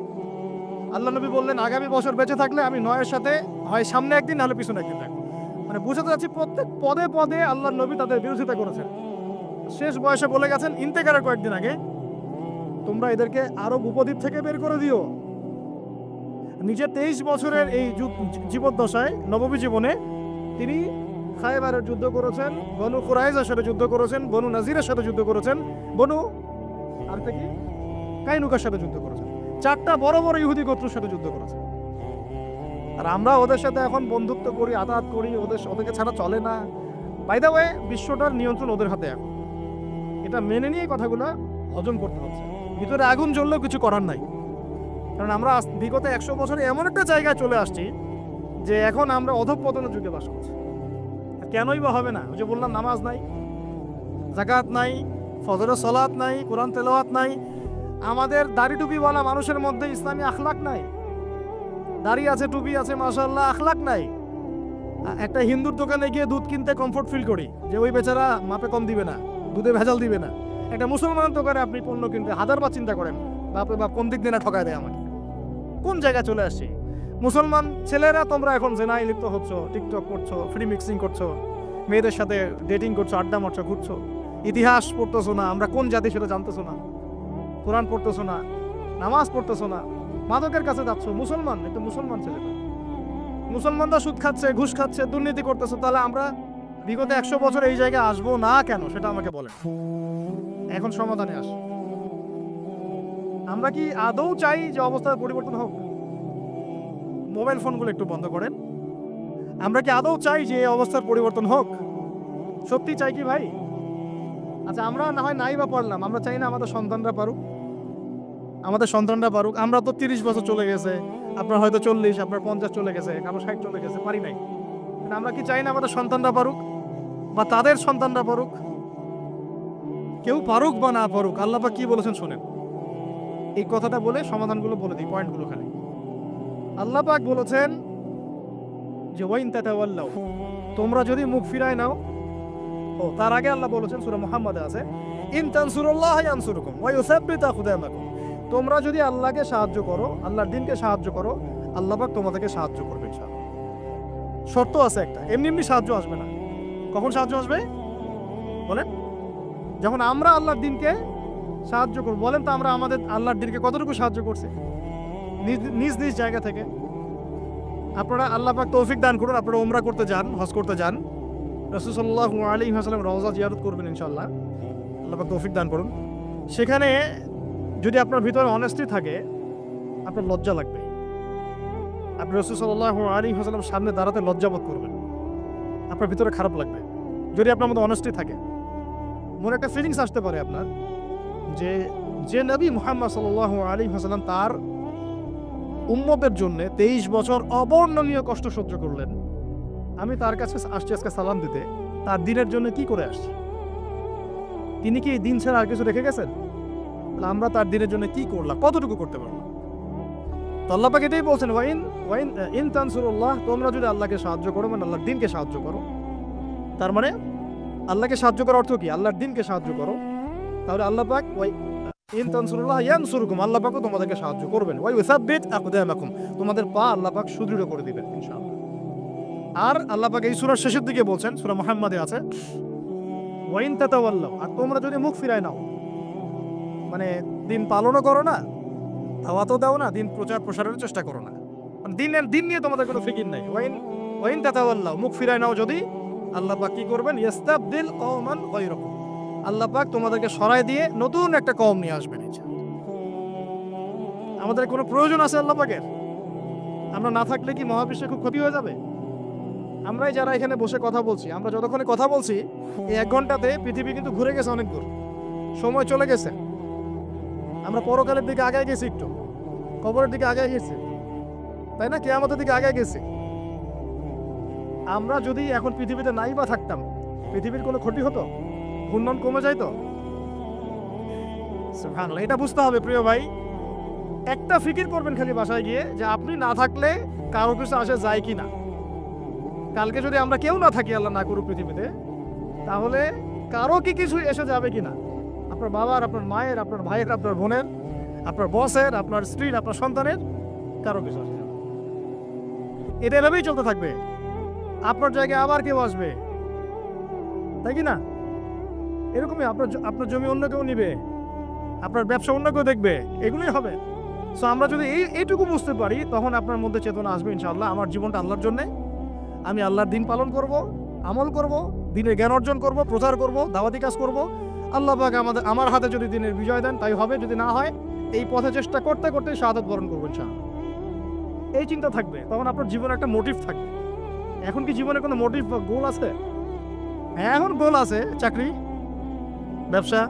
আল্লাহ নবী বললেন আগামী বছর বেঁচে থাকলে আমি 9-এর সাথে হয় সামনে একদিন নাহলে পিছনে একদিন থাকবো। মানে বুঝাতে যাচ্ছি প্রত্যেক পদে পদে আল্লাহ নবী তাদের বিরোধিতা করেছেন। শেষ বয়সে বলে গেছেন ইন্তেকারের কয়েকদিন আগে, তোমরা এদেরকে আরব উপদ্বীপ থেকে বের করে দিও। নিজে 23 বছরের এই জীবদ্দশায়, নববী জীবনে তিনি খায়বারের যুদ্ধ করেছেন, বনু কুরাইজার সাথে যুদ্ধ করেছেন, বনু নাজিরের সাথে যুদ্ধ করেছেন, বনু আরেকটা কি কাইনুকার সাথে যুদ্ধ করেছেন। 4টা বড় বড় ইহুদি গোত্রের সাথে যুদ্ধ করেছেন। আর আমরা ওদের সাথে এখন বন্ধুত্ব করি, আতাত করি, ওদেরকে ছাড়া চলে না। বাই দ্য ওয়ে, বিশ্বটার নিয়ন্ত্রণ ওদের হাতে এখন। এটা মেনে নিয়ে কথাগুলো হজম করতে হচ্ছে। ভিতরে আগুন জ্বললেও কিছু করার নাই, কারণ আমরা বিগত 100 বছরে এমন একটা জায়গায় চলে আসছি যে এখন আমরা অধঃপতনের যুগে বাস করছি। কেনই বা হবে না? ওই যে বললাম, নামাজ নাই, যাকাত নাই, ফজরের সালাত নাই, কোরআন তেলাওয়াত নাই। আমাদের দাড়ি টুপিওয়ালা মানুষের মধ্যে ইসলামী আখলাক নাই। দাড়ি আছে, টুপি আছে, মাশাআল্লাহ, আখলাক নাই। একটা হিন্দুর দোকানে গিয়ে দুধ কিনতে কমফোর্ট ফিল করি যে ওই বেচারা মাপে কম দিবে না, দুধে ভেজাল দিবে না। একটা মুসলমান দোকানে আপনি পণ্য কিনতে হাজারবার চিন্তা করেন, বাপরে বাপ কোন দিক দিয়ে না ঠকায় দেয় আমাকে। কোন জায়গায় চলে আসছি? মুসলমান ছেলেরা তোমরা এখন জেনায় লিপ্ত হচ্ছ, টিকটক করছো, ফ্রি মিক্সিং করছো, মেয়েদের সাথে ডেটিং করছো, আড্ডা মারছো, ঘুরছো, ইতিহাস পড়তেছো না, আমরা কোন জাতি সেটা জানতেছো না। কোরআন পড়তেছো না, নামাজ পড়তেছো না, মাদকের কাছে যাচ্ছ, মুসলমান একটু মুসলমান ছেলে, মুসলমানরা সুদ খাচ্ছে, ঘুষ খাচ্ছে, দুর্নীতি করতেছে, তাহলে আমরা বিগত 100 বছর এই জায়গায় আসবো না কেন সেটা আমাকে বলেন। এখন সমাধানে আস। আমরা কি আদৌ চাই যে অবস্থার পরিবর্তন হোক? মোবাইল ফোনগুলো একটু বন্ধ করেন। আমরা কি আদৌ চাই যে এই অবস্থার পরিবর্তন হোক? সত্যি চাই কি ভাই? আচ্ছা, আমরা না হয় নাই বা পারলাম, আমরা চাই না আমাদের সন্তানরা পারুক, আমাদের সন্তানরা পারুক। আমরা তো 30 বছর চলে গেছে, আপনার হয়তো 40, আপনার 50 চলে গেছে, কারো 60 চলে গেছে, পারি নাই। আমরা কি চাই না আমাদের সন্তানরা পারুক বা তাদের সন্তানরা পারুক? কেউ পারুক বা না পারুক, আল্লাহ পাক কি বলেছেন শুনেন। এই কথাটা বলে সমাধানগুলো বলে দিই, পয়েন্টগুলো খালি। আল্লাহ পাক বলেছেন যে ওয়াইন তাতাওয়াল্লাউ, তোমরা যদি মুখ ফিরায় নাও। ও তার আগে আল্লাহ বলেছেন সূরা মুহাম্মাদে আছে, ইন তানসুরুল্লাহ ইয়ানসুরুকুম ওয়া ইউসাব্বিতু আকদামাকুম, তোমরা যদি আল্লাহকে সাহায্য করো, আল্লাহর দ্বীনকে সাহায্য করো, আল্লাহ পাক তোমাদেরকে সাহায্য করবে ইনশাআল্লাহ। শর্ত আছে একটা, এমনি এমনি সাহায্য আসবে না। কখন সাহায্য আসবে বলেন? যখন আমরা আল্লাহর দ্বীনকে সাহায্য করব। বলেন তো আমরা আমাদের আল্লাহর দ্বীনকে কতটুকু সাহায্য করছি নিজ নিজ জায়গা থেকে? আপনারা আল্লাহ পাক তৌফিক দান করুন, আপনারা উমরা করতে যান, হজ করতে যান, রাসূল সাল্লাল্লাহু আলাইহি ওয়াসাল্লাম রওজা জিয়ারত করবেন ইনশাআল্লাহ। আল্লাহ পাক তৌফিক দান করুন। সেখানে যদি আপনার ভিতরে অনেস্টি থাকে, আপনার লজ্জা লাগবে। আপনি রাসূল সাল্লাল্লাহু আলাইহি ওয়াসাল্লাম সামনে দাঁড়াতে লজ্জাবোধ করবেন, আপনার ভিতরে খারাপ লাগবে। যদি আপনার মধ্যে অনেস্টি থাকে, মনে একটা ফিলিংস আসতে পারে আপনার যে নবী মুহাম্মদ সাল্লাল্লাহু আলাইহি ওয়াসাল্লাম তার উম্মতের জন্য 23 বছর অবর্ণনীয় কষ্ট সহ্য করলেন, আমি তার কাছে আসছি আজকে সালাম দিতে, তার দিনের জন্য কি করে আসছি? তিনি কি এই দিন ছাড়া আর কিছু রেখে গেছেন? আমরা তার দিনের জন্য কি করলাম, কতটুকু করতে পারলাম? তো আল্লাহ পাক এটাই বলছেন, ইন তানসুরুল্লাহ, তোমরা যদি আল্লাহকে সাহায্য করো, মানে আল্লাহর দ্বীনকে সাহায্য করো। তার মানে আল্লাহকে সাহায্য করার অর্থ কি? আল্লাহর দ্বীনকে সাহায্য করো, তাহলে আল্লাহ পাক ইন তানসুরুল্লাহ ইয়ানসুরুকুম, আল্লাহ পাকও তোমাদেরকে সাহায্য করবেন। ওয়া ইউসাব্বিতু আকদামাকুম, তোমাদের পা আল্লাহ পাক সুদৃঢ় করে দিবেন ইনশাআল্লাহ। আর আল্লাহ পাক এই সূরার শেষের দিকে বলছেন, সূরা মুহাম্মাদে আছে, ওয়া ইন তাতাওয়াল্লাউ, আর তোমরা যদি মুখ ফিরায় নাও, মানে দিন পালনও করো না, দাওয়াতও দাও না, দিন প্রচার প্রসারের চেষ্টা করো না, মানে দিন নিয়ে তোমাদের কোনো ফিকির নাই। ওয়া ইন তাতাওয়াল্লাউ, মুখ ফিরায় নাও যদি, আল্লাহ পাক কি করবেন? ইস্তাবদিল কওমান গায়রাকুম, আল্লাহ পাক তোমাদেরকে সরায় দিয়ে নতুন একটা কওম নিয়ে আসবেন ইনশাআল্লাহ। আমাদের কোনো প্রয়োজন আছে আল্লাহ পাকের? আমরা না থাকলে কি মহাবিশ্বে খুব ক্ষতি হয়ে যাবে? আমরাই যারা এখানে বসে কথা বলছি, আমরা যতক্ষণে কথা বলছি, এই 1 ঘন্টাতে পৃথিবী কিন্তু ঘুরে গেছে অনেক দূর, সময় চলে গেছে। আমরা পরকালের দিকে আগায় গেছি, একটু কবরের দিকে আগায় গেছি, তাই না? কিয়ামতের দিকে আগায় গেছি। আমরা যদি এখন পৃথিবীতে নাই বা থাকতাম, পৃথিবীর কোনো ক্ষতি হতো? ঘূর্ণন কমে যাইতো? সুবহানাল্লাহ। এটা বুঝতে হবে প্রিয় ভাই। একটা ফিকির করবেন খালি বাসায় গিয়ে, যে আপনি না থাকলে কারো কিছু আসে যায় কি না। কালকে যদি আমরা কেউ না থাকি, আল্লাহ না করুক পৃথিবীতে, তাহলে কারো কি কিছু এসে যাবে কিনা? আপনার বাবার, আপনার মায়ের, আপনার ভাইয়ের, আপনার বোনের, আপনার বসের, আপনার স্ত্রীর, আপনার সন্তানের, কারো কিছু আসে যাবে। এটা এভাবেই চলতে থাকবে। আপনার জায়গায় আবার কেউ আসবে, তাই কি না? এরকমই আপনার জমি অন্য কেউ নিবে, আপনার ব্যবসা অন্য কেউ দেখবে, এগুলোই হবে। সো আমরা যদি এইটুকু বুঝতে পারি, তখন আপনার মধ্যে চেতনা আসবে ইনশাআল্লাহ, আমার জীবনটা আল্লাহর জন্যে, আমি আল্লাহর দিন পালন করব, আমল করব, দিনের জ্ঞান অর্জন করব, প্রচার করব, দাওয়াতি কাজ করব। আল্লাহ পাক আমার হাতে যদি দিনের বিজয় দেন তাই হবে, যদি না হয় এই পথে চেষ্টা করতে করতে শাহাদাত বরণ করব ইনশাআল্লাহ। এই চিন্তা থাকবে, তখন আপনার জীবনে একটা মোটিভ থাকবে। এখন কি জীবনে কোনো মোটিভ বা গোল আছে? হ্যাঁ, এখন গোল আছে, চাকরি, ব্যবসা,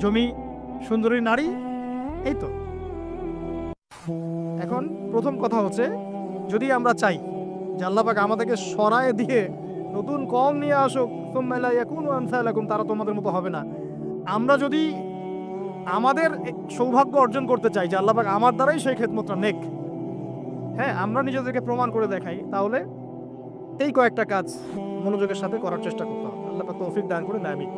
জমি, সুন্দরী নারী, এই তো। এখন প্রথম কথা হচ্ছে, যদি আমরা চাই যে আল্লাহ পাক আমাদেরকে সরায় দিয়ে নতুন কওম নিয়ে আসুক, সুম্মা লা ইয়াকুনু আমসালাকুম, তারা তোমাদের মতো হবে না। আমরা যদি আমাদের সৌভাগ্য অর্জন করতে চাই যে আল্লাহ পাক আমার দ্বারাই সেই খেদমতটা নেক, হ্যাঁ, আমরা নিজেদেরকে প্রমাণ করে দেখাই, তাহলে এই কয়েকটা কাজ মনোযোগের সাথে করার চেষ্টা করতে হবে। আল্লাহ পাক তৌফিক দান করে, আমিন।